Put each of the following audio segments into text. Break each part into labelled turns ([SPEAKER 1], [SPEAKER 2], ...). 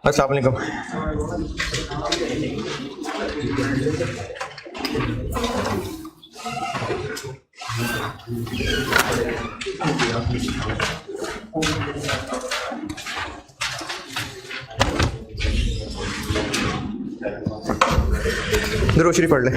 [SPEAKER 1] अस्सलाम वालेकुम। दुरूद शरीफ पढ़ ले।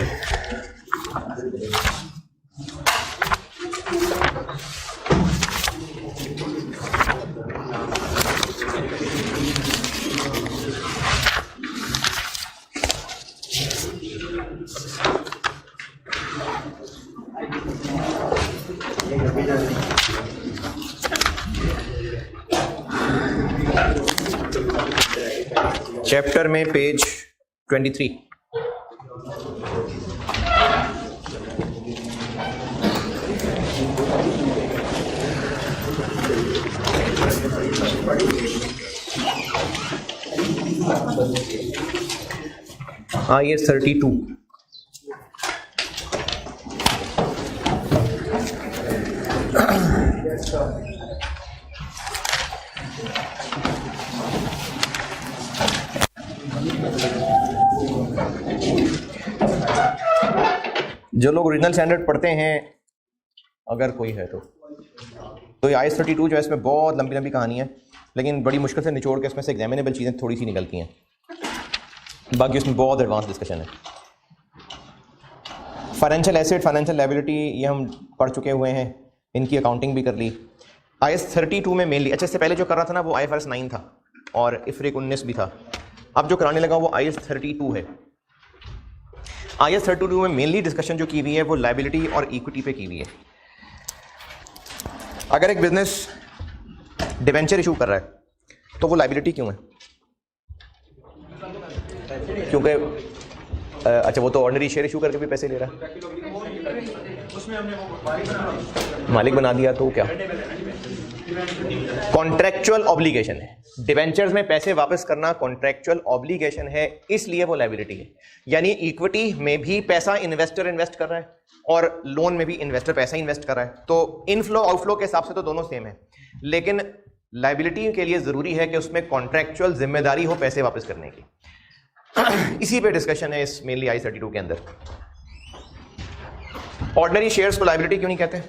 [SPEAKER 1] चैप्टर में पेज 23। IS 32। जो लोग ओरिजिनल स्टैंडर्ड पढ़ते हैं, अगर कोई है तो ये IS 32 जो है इसमें बहुत लंबी लंबी कहानी है, लेकिन बड़ी मुश्किल से निचोड़ के इसमें से एग्जामिनेबल चीज़ें थोड़ी सी निकलती हैं। बाकी उसमें बहुत एडवांस डिस्कशन है। फाइनेंशियल एसेट, फाइनेंशियल लायबिलिटी ये हम पढ़ चुके हुए हैं, इनकी अकाउंटिंग भी कर ली। IS 32 में मेनली, अच्छा इससे पहले जो कर रहा था ना वो IFRS 9 था और IFRIC 19 भी था। अब जो कराने लगा वो IS 32 है। IS 32 में मेनली डिस्कशन जो की हुई है वो लायबिलिटी और इक्विटी पे की हुई है। अगर एक बिजनेस डिबेंचर इशू कर रहा है तो वो लायबिलिटी क्यों है? क्योंकि अच्छा वो तो ऑर्डिनरी शेयर इशू करके भी पैसे ले रहा है, मालिक बना दिया तो क्या? कॉन्ट्रैक्चुअल ऑब्लिगेशन है। डिबेंचर्स में पैसे वापस करना कॉन्ट्रैक्चुअल ऑब्लिगेशन है, इसलिए वो लायबिलिटी है। यानी इक्विटी में भी पैसा इन्वेस्टर इन्वेस्ट कर रहा है और लोन में भी इन्वेस्टर पैसा इन्वेस्ट कर रहा है, तो इनफ्लो आउटफ्लो के हिसाब से तो दोनों सेम है, लेकिन लायबिलिटी के लिए जरूरी है कि उसमें कॉन्ट्रैक्चुअल जिम्मेदारी हो पैसे वापस करने की। इसी पे डिस्कशन है इस मेनली IS 32 के अंदर। ऑर्डिनरी शेयर्स को लायबिलिटी क्यों नहीं कहते?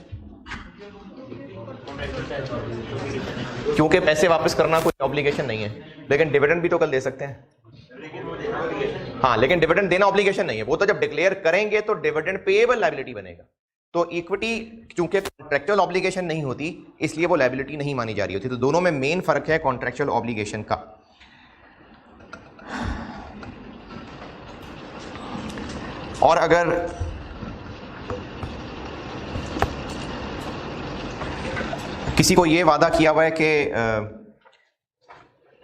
[SPEAKER 1] क्योंकि पैसे वापस करना कोई ऑब्लिगेशन नहीं है, लेकिन डिविडेंड भी तो कल दे सकते हैं। हाँ, लेकिन डिविडेंड देना ऑब्लिगेशन नहीं है, वो तो जब डिक्लेयर करेंगे तो डिविडेंड पेएबल लायबिलिटी बनेगा। तो इक्विटी चूंकि कॉन्ट्रैक्चुअल ऑब्लिगेशन नहीं होती, इसलिए वो लायबिलिटी नहीं मानी जा रही होती। तो दोनों में मेन फर्क है कॉन्ट्रैक्चुअल ऑब्लिगेशन का। और अगर किसी को ये वादा किया हुआ है कि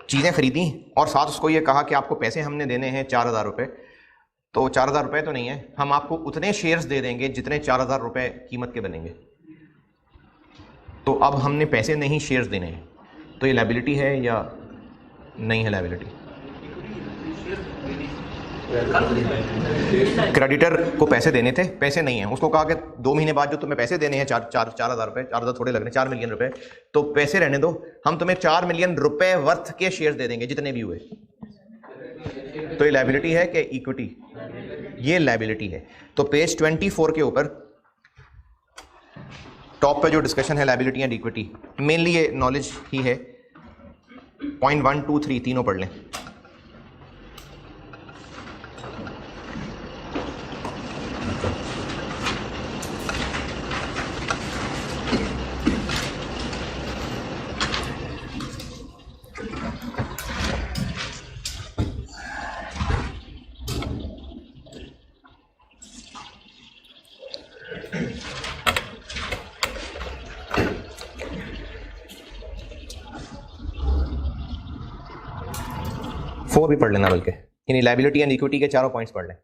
[SPEAKER 1] चीज़ें खरीदी और साथ उसको ये कहा कि आपको पैसे हमने देने हैं 4,000 रुपये, तो 4,000 रुपये तो नहीं है, हम आपको उतने शेयर्स दे देंगे जितने 4,000 रुपये कीमत के बनेंगे। तो अब हमने पैसे नहीं शेयर्स देने हैं, तो ये लायबिलिटी है या नहीं है लायबिलिटी? क्रेडिटर को पैसे देने थे, पैसे नहीं है, उसको कहा कि 2 महीने बाद जो तुम्हें पैसे देने हैं 4,000 रुपये, 4,000 थोड़े लग रहे हैं, 4 मिलियन रुपए, तो पैसे रहने दो, हम तुम्हें 4 मिलियन रुपए वर्थ के शेयर दे देंगे जितने भी हुए। तो ये लायबिलिटी है कि इक्विटी? ये लायबिलिटी है। तो पेज 24 के ऊपर टॉप पे जो डिस्कशन है लायबिलिटी एंड इक्विटी, मेनली ये नॉलेज ही है। पॉइंट 1, 2, 3 तीनों पढ़ लें। फोर भी पढ़ लेना, बल्कि यानी लायबिलिटी एंड इक्विटी के चारों पॉइंट्स पढ़ लें।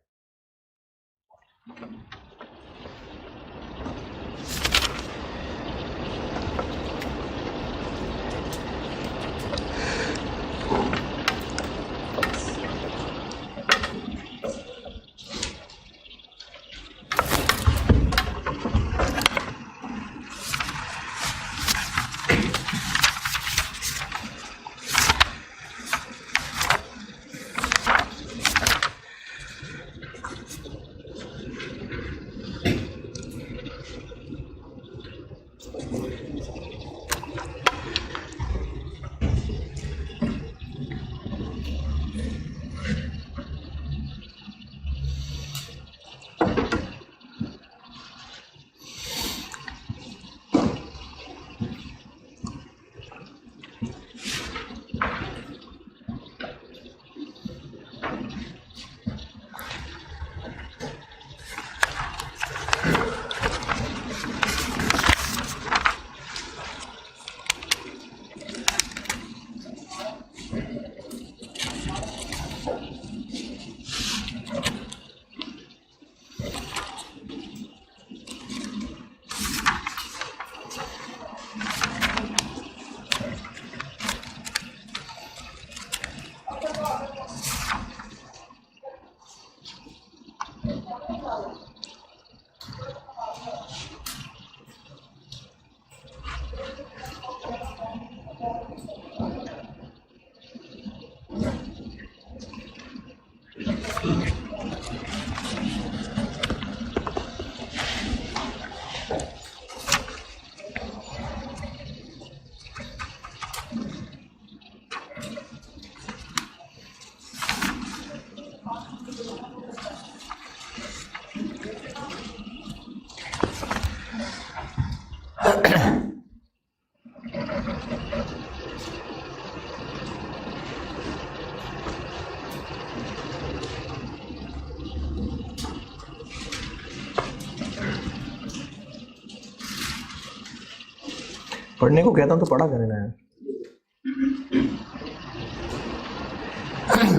[SPEAKER 1] पढ़ने को कहता हूं तो पढ़ा करना है।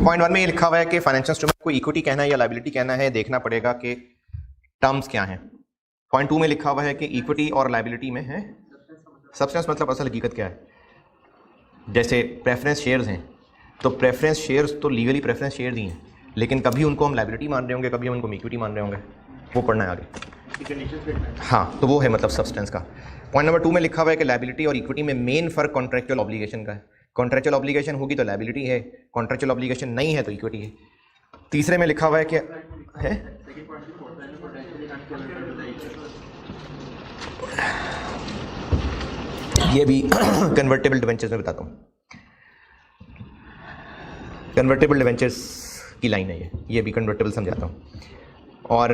[SPEAKER 1] पॉइंट 1 में ये लिखा हुआ है कि फाइनेंशियल इंस्ट्रूमेंट को इक्विटी कहना है या लायबिलिटी कहना है, देखना पड़ेगा कि टर्म्स क्या हैं। पॉइंट 2 में लिखा हुआ है कि इक्विटी और लायबिलिटी में है सब्सटेंस, मतलब असल हकीकत क्या है। जैसे प्रेफरेंस शेयर्स हैं, तो प्रेफरेंस शेयर्स तो लीगली प्रेफरेंस शेयर्स ही हैं, लेकिन कभी उनको हम लायबिलिटी मान रहे होंगे, कभी हम उनको इक्विटी मान रहे होंगे, वो पढ़ना है आगे। हाँ, तो वो है मतलब सब्सटेंस का। पॉइंट नंबर 2 में लिखा हुआ है कि लायबिलिटी और इक्विटी में मेन फर्क कॉन्ट्रेक्चुअल ऑब्लिगेशन का है। कॉन्ट्रेक्चुअल ऑब्लिगेशन होगी तो लायबिलिटी है, कॉन्ट्रेक्चुअल ऑब्लिगेशन नहीं है तो इक्विटी है। तीसरे में लिखा हुआ है कि है ये भी कन्वर्टेबल डिवेंचर्स में बताता हूँ। कन्वर्टेबल डिवेंचर्स की लाइन है ये भी कन्वर्टेबल समझाता हूँ। और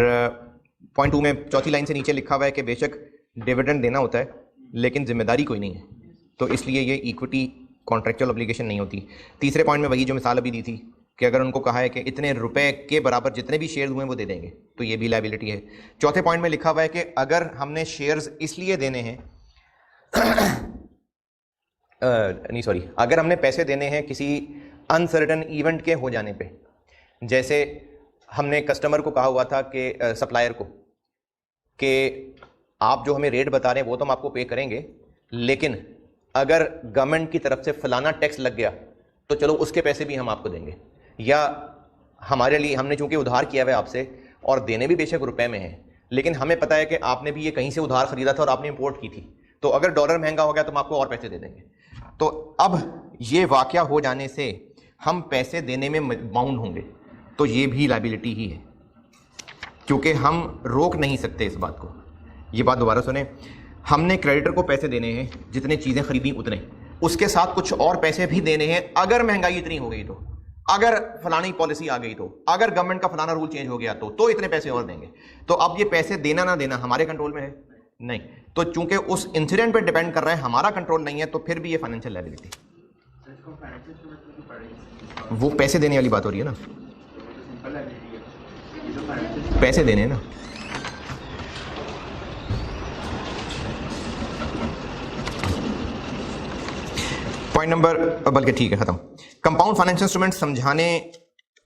[SPEAKER 1] पॉइंट 2 में चौथी लाइन से नीचे लिखा हुआ है कि बेशक डिविडेंड देना होता है लेकिन जिम्मेदारी कोई नहीं है, तो इसलिए ये इक्विटी कॉन्ट्रेक्चुअल ऑब्लिगेशन नहीं होती। तीसरे पॉइंट में वही जो मिसाल अभी दी थी कि अगर उनको कहा है कि इतने रुपए के बराबर जितने भी शेयर्स हुए वो दे देंगे, तो ये भी लायबिलिटी है। चौथे पॉइंट में लिखा हुआ है कि अगर हमने शेयर्स इसलिए देने हैं अगर हमने पैसे देने हैं किसी अनसर्टन इवेंट के हो जाने पे, जैसे हमने कस्टमर को कहा हुआ था कि सप्लायर को कि आप जो हमें रेट बता रहे हैं वो तो हम आपको पे करेंगे, लेकिन अगर गवर्नमेंट की तरफ से फलाना टैक्स लग गया तो चलो उसके पैसे भी हम आपको देंगे, या हमारे लिए हमने चूंकि उधार किया हुआ है आपसे और देने भी बेशक रुपए में है, लेकिन हमें पता है कि आपने भी ये कहीं से उधार खरीदा था और आपने इंपोर्ट की थी, तो अगर डॉलर महंगा हो गया तो हम आपको और पैसे दे देंगे। तो अब ये वाकया हो जाने से हम पैसे देने में बाउंड होंगे, तो ये भी लायबिलिटी ही है, क्योंकि हम रोक नहीं सकते इस बात को। ये बात दोबारा सुने, हमने क्रेडिटर को पैसे देने हैं जितने चीज़ें खरीदी उतने, उसके साथ कुछ और पैसे भी देने हैं अगर महंगाई इतनी हो गई तो, अगर फलानी पॉलिसी आ गई तो, अगर गवर्नमेंट का फलाना रूल चेंज हो गया तो इतने पैसे और देंगे। तो अब ये पैसे देना ना देना हमारे कंट्रोल में है नहीं, तो चूंकि उस इंसिडेंट पे डिपेंड कर रहा है, हमारा कंट्रोल नहीं है, तो फिर भी ये फाइनेंशियल लायबिलिटी। वो पैसे देने वाली बात हो रही है ना, पैसे देने हैं ना। पॉइंट नंबर, बल्कि ठीक है खत्म। कंपाउंड फाइनेंशियल इंस्ट्रूमेंट समझाने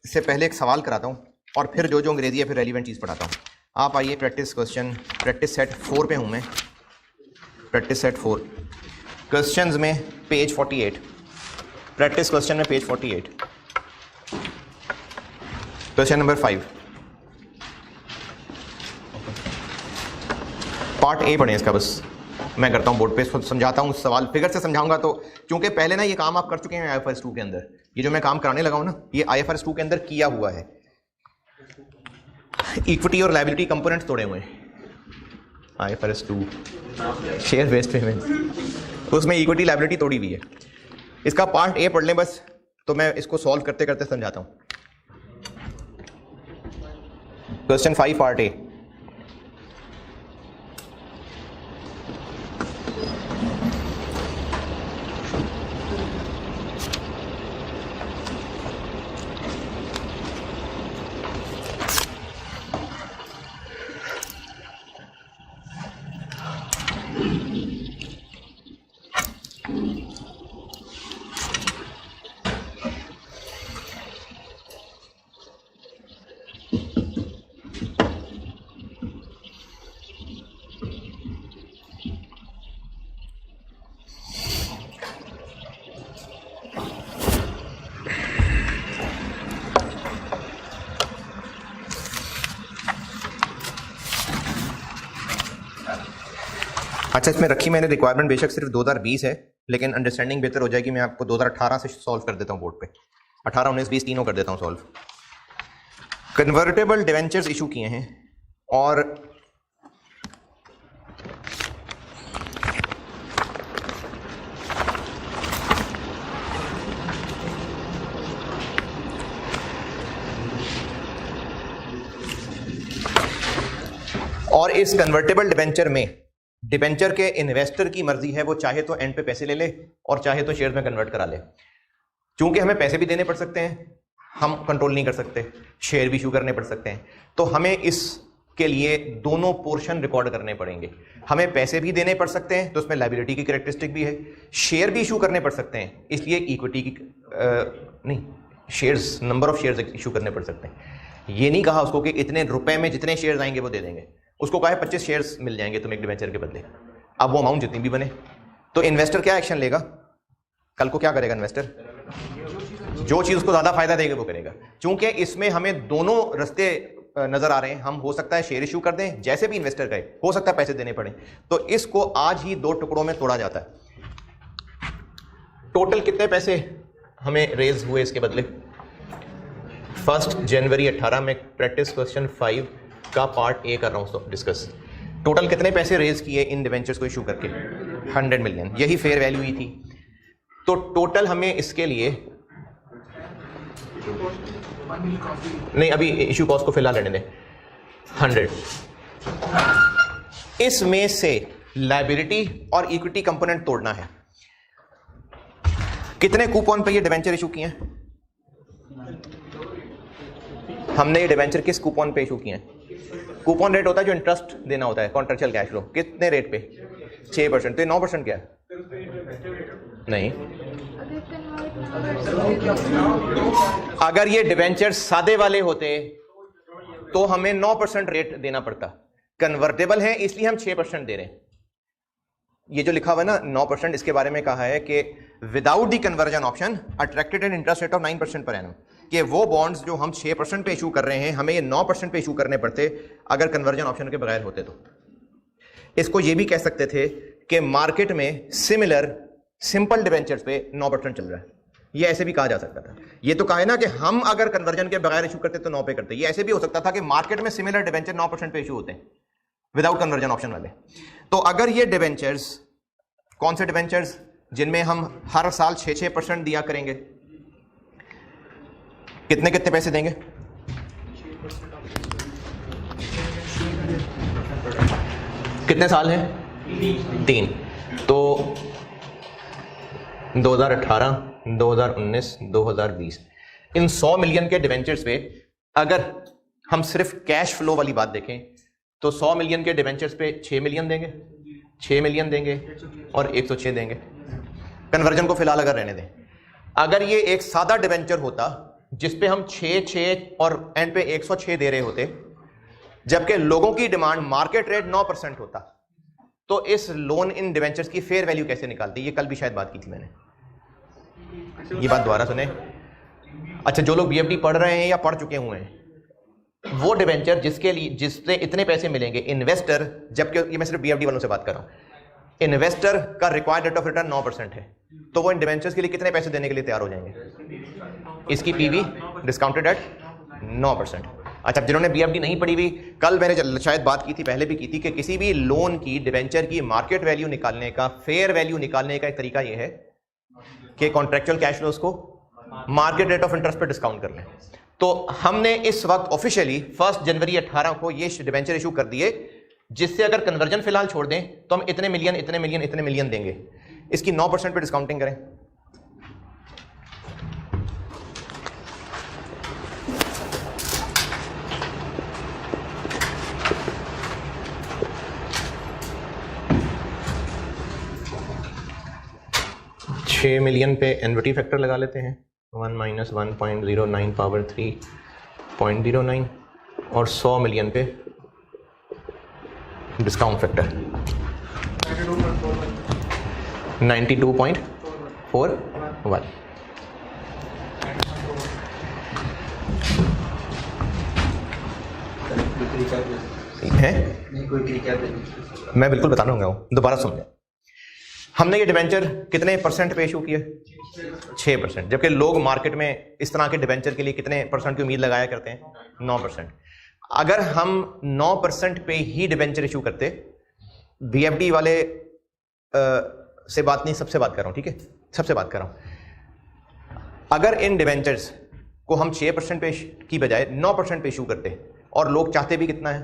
[SPEAKER 1] से पहले एक सवाल कराता हूं और फिर जो अंग्रेजी है फिर रेलिवेंट चीज़ पढ़ाता हूं। आप आइए प्रैक्टिस क्वेश्चन, प्रैक्टिस सेट 4 पे हूं मैं, प्रैक्टिस सेट 4 क्वेश्चंस में पेज 48, प्रैक्टिस क्वेश्चन में page 48, question number 5, part A पढ़ें इसका। बस मैं करता हूं बोर्ड पे समझाता हूं, सवाल फिगर से समझाऊंगा। तो क्योंकि पहले ना ये काम आप कर चुके हैं IFRS 2 के अंदर, ये जो मैं काम कराने लगा हूं ना ये IFRS 2 के अंदर किया हुआ है। इक्विटी और लायबिलिटी कंपोनेंट्स तोड़े हुए हैं IFRS 2 शेयर बेस्ड पेमेंट, उसमें इक्विटी लायबिलिटी तोड़ी हुई है। इसका पार्ट ए पढ़ लें बस, तो मैं इसको सॉल्व करते करते समझाता हूं। क्वेश्चन 5 पार्ट ए, अच्छा इसमें रखी मैंने रिक्वायरमेंट बेशक सिर्फ 2020 है, लेकिन अंडरस्टैंडिंग बेहतर हो जाएगी। मैं आपको 2018 से सॉल्व कर देता हूँ बोर्ड पे, 18, 19, 20 तीनों कर देता हूँ सॉल्व। कन्वर्टेबल डिवेंचर्स इशू किए हैं और इस कन्वर्टेबल डिवेंचर में डिबेंचर के इन्वेस्टर की मर्जी है, वो चाहे तो एंड पे पैसे ले ले और चाहे तो शेयर्स में कन्वर्ट करा ले। चूंकि हमें पैसे भी देने पड़ सकते हैं, हम कंट्रोल नहीं कर सकते, शेयर भी इशू करने पड़ सकते हैं, तो हमें इसके लिए दोनों पोर्शन रिकॉर्ड करने पड़ेंगे। हमें पैसे भी देने पड़ सकते हैं तो उसमें लायबिलिटी की कैरेक्टरिस्टिक भी है, शेयर भी इशू करने पड़ सकते हैं, इसलिए इक्विटी की नहीं, shares, number of shares issue करने पड़ सकते हैं। ये नहीं कहा उसको कि इतने रुपए में जितने शेयर्स आएंगे वो दे देंगे, उसको कहा है 25 शेयर्स मिल जाएंगे तुम्हें एक डिबेंचर के बदले। अब वो अमाउंट जितनी भी बने, तो इन्वेस्टर क्या एक्शन लेगा, कल को क्या करेगा इन्वेस्टर, जो चीज उसको ज्यादा फायदा देगी वो करेगा। चूंकि इसमें हमें दोनों रास्ते नजर आ रहे हैं, हम हो सकता है शेयर इशू कर दें, जैसे भी इन्वेस्टर कहे, हो सकता है पैसे देने पड़े, तो इसको आज ही 2 टुकड़ों में तोड़ा जाता है। टोटल कितने पैसे हमें रेज हुए इसके बदले? 1 जनवरी 18 में प्रैक्टिस क्वेश्चन 5 का पार्ट ए कर रहा हूं डिस्कस। टोटल कितने पैसे रेज किए इन डिवेंचर्स को इशू करके? 100 मिलियन, यही फेयर वैल्यू ही थी। तो टोटल हमें इसके लिए नहीं, अभी इशू कॉस्ट को फिलहाल रहने दें, 100। इसमें से लायबिलिटी और इक्विटी कंपोनेंट तोड़ना है। कितने कूपन पे ये डिवेंचर इशू किए हैं? हमने ये डिवेंचर किस कूपन पे इशू किए हैं? कूपन रेट होता है जो इंटरेस्ट देना होता है, कॉन्ट्रेक्चुअल कैश फ्लो, कितने रेट पे? 6%। तो 9% क्या है? नहीं, अगर ये डिवेंचर सादे वाले होते तो हमें 9% रेट देना पड़ता। कन्वर्टेबल है इसलिए हम 6% दे रहे हैं। ये जो लिखा हुआ है ना 9%, इसके बारे में कहा है कि without the conversion option attracted an interest rate of 9% per annum, कि वो बॉन्ड्स जो हम 6% पे इशू कर रहे हैं हमें ये 9% पे इशू करने पड़ते अगर कन्वर्जन ऑप्शन के बगैर होते। तो इसको ये भी कह सकते थे कि मार्केट में सिमिलर सिंपल डिवेंचर्स पे 9% चल रहा है, ये ऐसे भी कहा जा सकता था। ये तो कहा है ना कि हम अगर कन्वर्जन के बगैर इशू करते तो 9 पे करते, ये ऐसे भी हो सकता था कि मार्केट में सिमिलर डिवेंचर 9% पे इशू होते हैं विदाउट कन्वर्जन ऑप्शन वाले। तो अगर ये डिवेंचर्स, कौन से डिवेंचर्स जिनमें हम हर साल 6% दिया करेंगे, कितने कितने पैसे देंगे? कितने साल हैं? 3। तो 2018, 2019, 2020, इन 100 मिलियन के डिवेंचर्स पे अगर हम सिर्फ कैश फ्लो वाली बात देखें तो 100 मिलियन के डिवेंचर्स पे 6 मिलियन देंगे, 6 मिलियन देंगे और 106 देंगे। कन्वर्जन को फिलहाल अगर रहने दें, अगर ये एक सादा डिवेंचर होता जिसपे हम 6 और एंड पे 106 दे रहे होते, जबकि लोगों की डिमांड मार्केट रेट 9% होता, तो इस लोन इन डिवेंचर्स की फेयर वैल्यू कैसे निकालती? ये कल भी शायद बात की थी मैंने, ये बात दोबारा सुने। अच्छा, जो लोग बीएफडी पढ़ रहे हैं या पढ़ चुके हुए हैं, वो डिवेंचर जिसके लिए जिससे इतने पैसे मिलेंगे इन्वेस्टर, जबकि ये मैं सिर्फ बीएफडी वालों से बात कर रहा हूं, इन्वेस्टर का रिक्वायर्ड रेट ऑफ रिटर्न 9% है, तो वो इन डिवेंचर्स के लिए कितने पैसे देने के लिए तैयार हो जाएंगे? इसकी पीवी डिस्काउंटेड एट 9%। अच्छा, जिन्होंने बीएफडी नहीं पढ़ी हुई, कल मैंने शायद बात की थी, पहले भी की थी, कि किसी भी लोन की डिवेंचर की मार्केट वैल्यू निकालने का, फेयर वैल्यू निकालने का एक तरीका यह है कि कॉन्ट्रेक्चुअल कैश फ्लोस को मार्केट रेट ऑफ इंटरेस्ट पर डिस्काउंट कर लें। तो हमने इस वक्त ऑफिशियली 1 जनवरी 18 को ये डिवेंचर इशू कर दिए, जिससे अगर कन्वर्जन फिलहाल छोड़ दें तो हम इतने मिलियन इतने मिलियन इतने मिलियन देंगे। इसकी 9% पे डिस्काउंटिंग करें, $6 मिलियन पे एन्युटी फैक्टर लगा लेते हैं, 1 - 1.09 पावर 3.09, और 100 मिलियन पे डिस्काउंट फैक्टर 92.41 है। मैं बिल्कुल बताना हूँ, दोबारा सुन लें। हमने ये डिवेंचर कितने परसेंट पे इशू किए? 6%, जबकि लोग मार्केट में इस तरह के डिवेंचर के लिए कितने परसेंट की उम्मीद लगाया करते हैं? 9%। अगर हम 9% पे ही डिवेंचर इशू करते, बीएफडी वाले से बात नहीं, सबसे बात कर रहा हूं, ठीक है, सबसे बात कर रहा हूं। अगर इन डिवेंचर्स को हम 6% पे की बजाय 9% पे इशू करते, और लोग चाहते भी कितना है,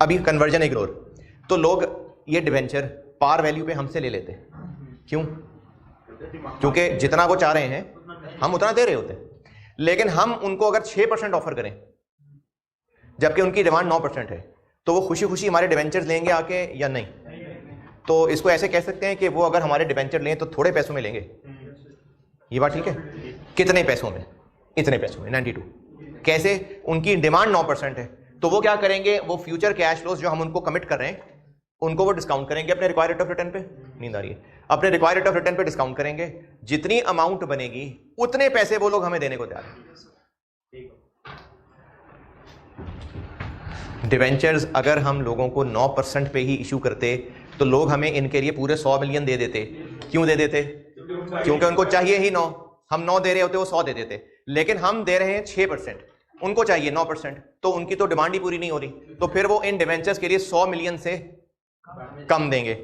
[SPEAKER 1] अभी कन्वर्जन इग्नोर, तो लोग ये डिवेंचर पार वैल्यू पे हमसे ले लेते। क्यों? क्योंकि जितना वो चाह रहे हैं हम उतना दे रहे होते, लेकिन हम उनको अगर 6% ऑफर करें जबकि उनकी डिमांड 9% है, तो वो खुशी खुशी हमारे डिवेंचर्स लेंगे आके या नहीं? तो इसको ऐसे कह सकते हैं कि वो अगर हमारे डिवेंचर लें तो थोड़े पैसों में लेंगे। ये बात ठीक है? कितने पैसों में? इतने पैसों में, 92। कैसे? उनकी डिमांड 9% है, तो वो क्या करेंगे, वो फ्यूचर कैश फ्लोज जो हम उनको कमिट कर रहे हैं उनको वो डिस्काउंट करेंगे अपने रिक्वायर्ड रेट ऑफ रिटर्न पे। नींद आ रही है? अपने रिक्वायर्ड रेट ऑफ रिटर्न पे डिस्काउंट करेंगे, जितनी अमाउंट बनेगी उतने पैसे वो लोग हमें देने को तैयार हैं। डिवेंचर्स अगर हम लोगों को 9% पे ही इशू करते तो लोग हमें इनके लिए पूरे 100 मिलियन दे देते। क्यों दे देते? क्योंकि उनको चाहिए ही 9। हम 9 दे रहे होते, वो 100 दे देते, लेकिन हम दे रहे हैं 6%, उनको चाहिए 9%, तो उनकी तो डिमांड ही पूरी नहीं हो रही, तो फिर वो इन डिवेंचर्स के लिए 100 मिलियन से कम देंगे।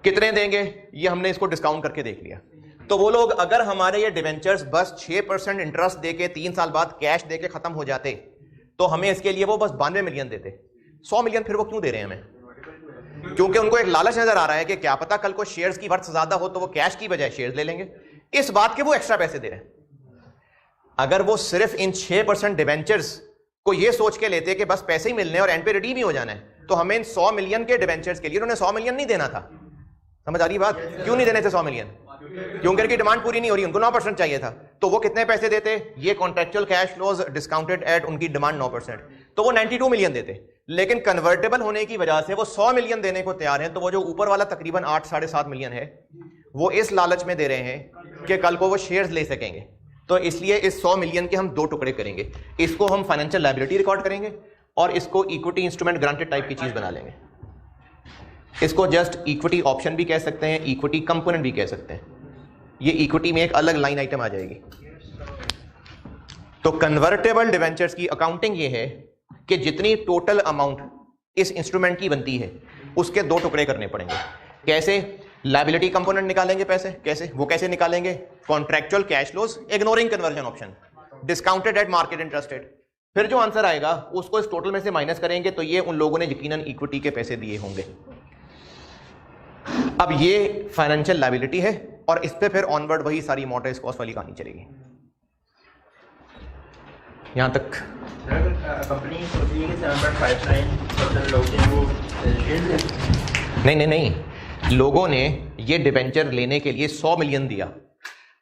[SPEAKER 1] कितने देंगे ये हमने इसको डिस्काउंट करके देख लिया। तो वो लोग अगर हमारे ये डिवेंचर्स बस 6% इंटरेस्ट देके 3 साल बाद कैश देके खत्म हो जाते तो हमें इसके लिए वो बस 92 मिलियन देते। 100 मिलियन फिर वो क्यों दे रहे हैं हमें? क्योंकि उनको एक लालच नजर आ रहा है कि क्या पता कल को शेयर्स की वर्थ ज्यादा हो तो वो कैश की बजाय शेयर्स ले लेंगे, इस बात के वो एक्स्ट्रा पैसे दे रहे हैं। अगर वो सिर्फ इन 6% डिवेंचर्स को ये सोच के लेते कि बस पैसे ही मिलने और एंड पे रिडीम ही हो जाना है, तो हमें इन 100 मिलियन के डिवेंचर्स के लिए उन्होंने 100 मिलियन नहीं देना था। समझ आ रही बात? क्यों नहीं देने थे 100 मिलियन? क्योंकि उनकी डिमांड पूरी नहीं हो रही, उनको 9% चाहिए था। तो वो कितने पैसे देते? ये contractual cash flows discounted eight उनकी डिमांड 9%, तो वो 92 मिलियन देते। लेकिन कन्वर्टेबल होने की वजह से वो 100 मिलियन देने को तैयार हैं, तो वो जो ऊपर वाला तकरीबन 8 साढ़े 7 मिलियन है वो इस लालच में दे रहे हैं कि कल को वो शेयर्स ले सकेंगे। तो इसलिए इस 100 मिलियन के हम 2 टुकड़े करेंगे, इसको हम फाइनेंशियल लायबिलिटी रिकॉर्ड करेंगे और इसको इक्विटी इंस्ट्रूमेंट ग्रांटेड टाइप की चीज बना लेंगे। इसको जस्ट इक्विटी ऑप्शन भी कह सकते हैं, इक्विटी कंपोनेंट भी कह सकते हैं। ये इक्विटी में एक अलग लाइन आइटम आ जाएगी। तो कन्वर्टेबल डिवेंचर्स की अकाउंटिंग ये है कि जितनी टोटल अमाउंट इस इंस्ट्रूमेंट की बनती है उसके 2 टुकड़े करने पड़ेंगे। कैसे? लायबिलिटी कंपोनेंट निकालेंगे पैसे। कैसे? वो कैसे निकालेंगे? Contractual cash flows ignoring conversion option, discounted eight market interest rate. फिर जो आंसर आएगा उसको इस टोटल में से माइनस करेंगे, तो ये उन लोगों ने यकीनन इक्विटी के पैसे दिए होंगे। अब ये फाइनेंशियल लायबिलिटी है और इस पे फिर ऑनवर्ड वही सारी अमॉर्टाइज्ड कॉस्ट वाली कहानी चलेगी। यहां तक
[SPEAKER 2] कंपनी सोच रही है कि 7.59% लोग हैं वो
[SPEAKER 1] नहीं, लोगों ने ये डिवेंचर लेने के लिए 100 मिलियन दिया।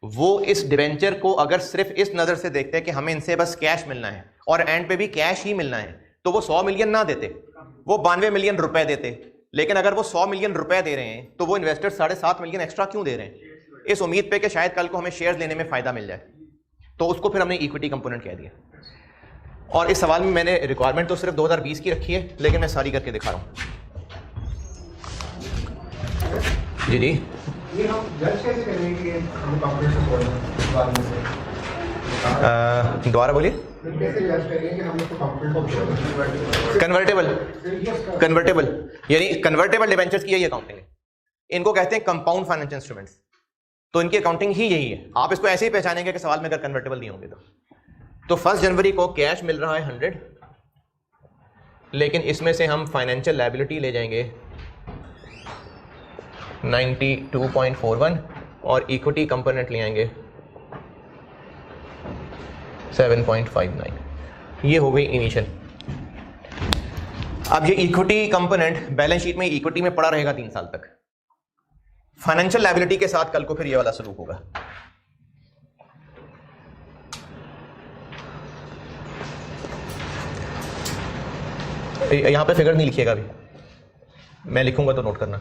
[SPEAKER 1] वो इस डिवेंचर को अगर सिर्फ इस नजर से देखते हैं कि हमें इनसे बस कैश मिलना है और एंड पे भी कैश ही मिलना है, तो वो 100 मिलियन ना देते, वो 92 मिलियन रुपए देते। लेकिन अगर वो 100 मिलियन रुपए दे रहे हैं तो वो इन्वेस्टर 7.5 मिलियन एक्स्ट्रा क्यों दे रहे हैं? इस उम्मीद पे कि शायद कल को हमें शेयर्स लेने में फायदा मिल जाए। तो उसको फिर हमने इक्विटी कंपोनेंट कह दिया। और इस सवाल में मैंने रिक्वायरमेंट तो सिर्फ 2020 की रखी है, लेकिन मैं सारी करके दिखा रहा हूँ। जी
[SPEAKER 3] ये हम जज कैसे करेंगे कि हम कंपटीशन बोल रहे हैं?
[SPEAKER 1] दोबारा बोलिए।
[SPEAKER 3] कैसे जज करेंगे कि हम इसको कंपटीशन
[SPEAKER 1] कन्वर्टेबल यानी कन्वर्टेबल डिवेंचर्स की यही अकाउंटिंग है। इनको कहते हैं कंपाउंड फाइनेंशियल इंस्ट्रूमेंट्स। तो इनकी अकाउंटिंग ही यही है। आप इसको ऐसे ही पहचानेंगे कि सवाल में अगर कन्वर्टेबल नहीं होंगे तो 1 जनवरी को कैश मिल रहा है 100, लेकिन इसमें से हम फाइनेंशियल लायबिलिटी ले जाएंगे 92.41 और इक्विटी कंपोनेंट ले आएंगे 7.59। ये हो गई इनिशियल। अब ये इक्विटी कंपोनेंट बैलेंस शीट में इक्विटी में पड़ा रहेगा 3 साल तक। फाइनेंशियल लायबिलिटी के साथ कल को फिर ये वाला सलूक होगा। यहां पे फिगर नहीं लिखिएगा अभी, मैं लिखूंगा तो नोट करना।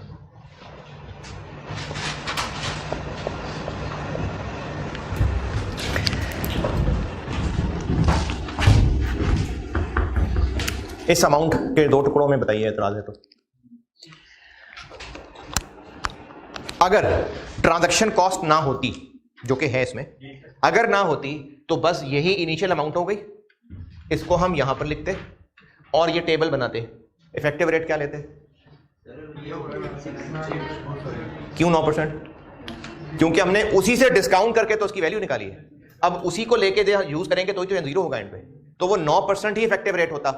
[SPEAKER 1] इस अमाउंट के 2 टुकड़ों में बताइए एतराज है तो। अगर ट्रांजैक्शन कॉस्ट ना होती, जो कि है इसमें, अगर ना होती तो बस यही इनिशियल अमाउंट हो गई। इसको हम यहां पर लिखते और ये टेबल बनाते। इफेक्टिव रेट क्या लेते? क्यों 9%? क्योंकि हमने उसी से डिस्काउंट करके तो उसकी वैल्यू निकाली है। अब उसी को लेके यूज करेंगे तो 0 होगा एंड पे, तो वो 9% ही इफेक्टिव रेट होता।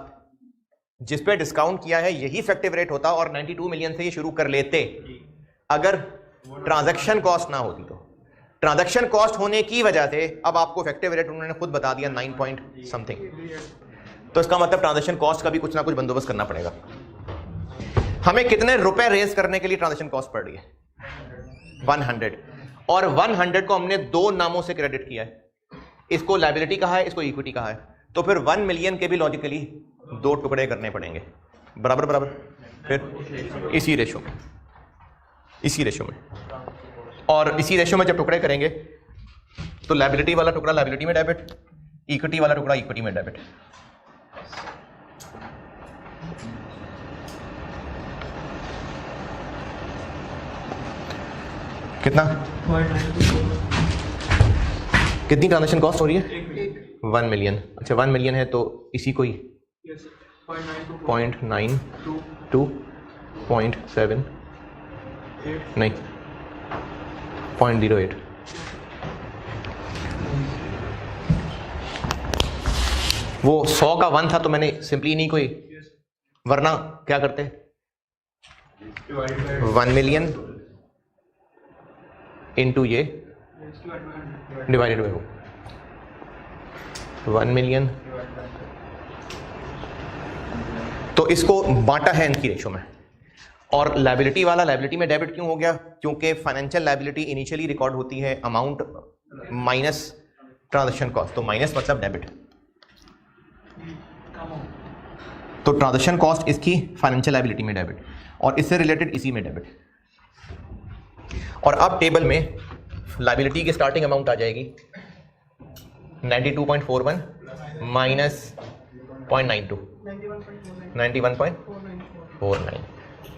[SPEAKER 1] जिस पे डिस्काउंट किया है यही इफेक्टिव रेट होता और 92 मिलियन से ये शुरू कर लेते अगर ट्रांजैक्शन कॉस्ट ना होती। तो ट्रांजैक्शन कॉस्ट होने की वजह से अब आपको इफेक्टिव रेट उन्होंने खुद बता दिया 9 पॉइंट समथिंग। तो इसका मतलब ट्रांजैक्शन कॉस्ट का भी कुछ ना कुछ बंदोबस्त करना पड़ेगा। हमें कितने रुपए रेज करने के लिए ट्रांजैक्शन कॉस्ट पड़ रही है? 100। और 100 को हमने दो नामों से क्रेडिट किया है, इसको लायबिलिटी कहा है, इसको इक्विटी कहा है। तो फिर 1 मिलियन के भी लॉजिकली दो टुकड़े करने पड़ेंगे, बराबर बराबर, फिर इसी रेशो में, और इसी रेशो में जब टुकड़े करेंगे तो लायबिलिटी वाला टुकड़ा लायबिलिटी में डेबिट, इक्विटी वाला टुकड़ा इक्विटी में डेबिट। कितना? कितनी ट्रांजैक्शन कॉस्ट हो रही है? 1 मिलियन। अच्छा 1 मिलियन है तो इसी को ही 0.92, 0.7 नहीं 0.08। वो 100 का 1 था तो मैंने सिंपली नहीं कोई, वरना क्या करते 1 मिलियन इंटू ये डिवाइडेड बाय 1 मिलियन। तो इसको बांटा है इनकी रेशो में। और लायबिलिटी वाला लायबिलिटी में डेबिट क्यों हो गया? क्योंकि फाइनेंशियल लायबिलिटी इनिशियली रिकॉर्ड होती है अमाउंट माइनस ट्रांजैक्शन कॉस्ट, तो माइनस मतलब डेबिट। तो ट्रांजैक्शन कॉस्ट इसकी फाइनेंशियल लायबिलिटी में डेबिट और इससे रिलेटेड इसी में डेबिट। और अब टेबल में लायबिलिटी की स्टार्टिंग अमाउंट आ जाएगी 92.41 माइनस 0.92 91.49।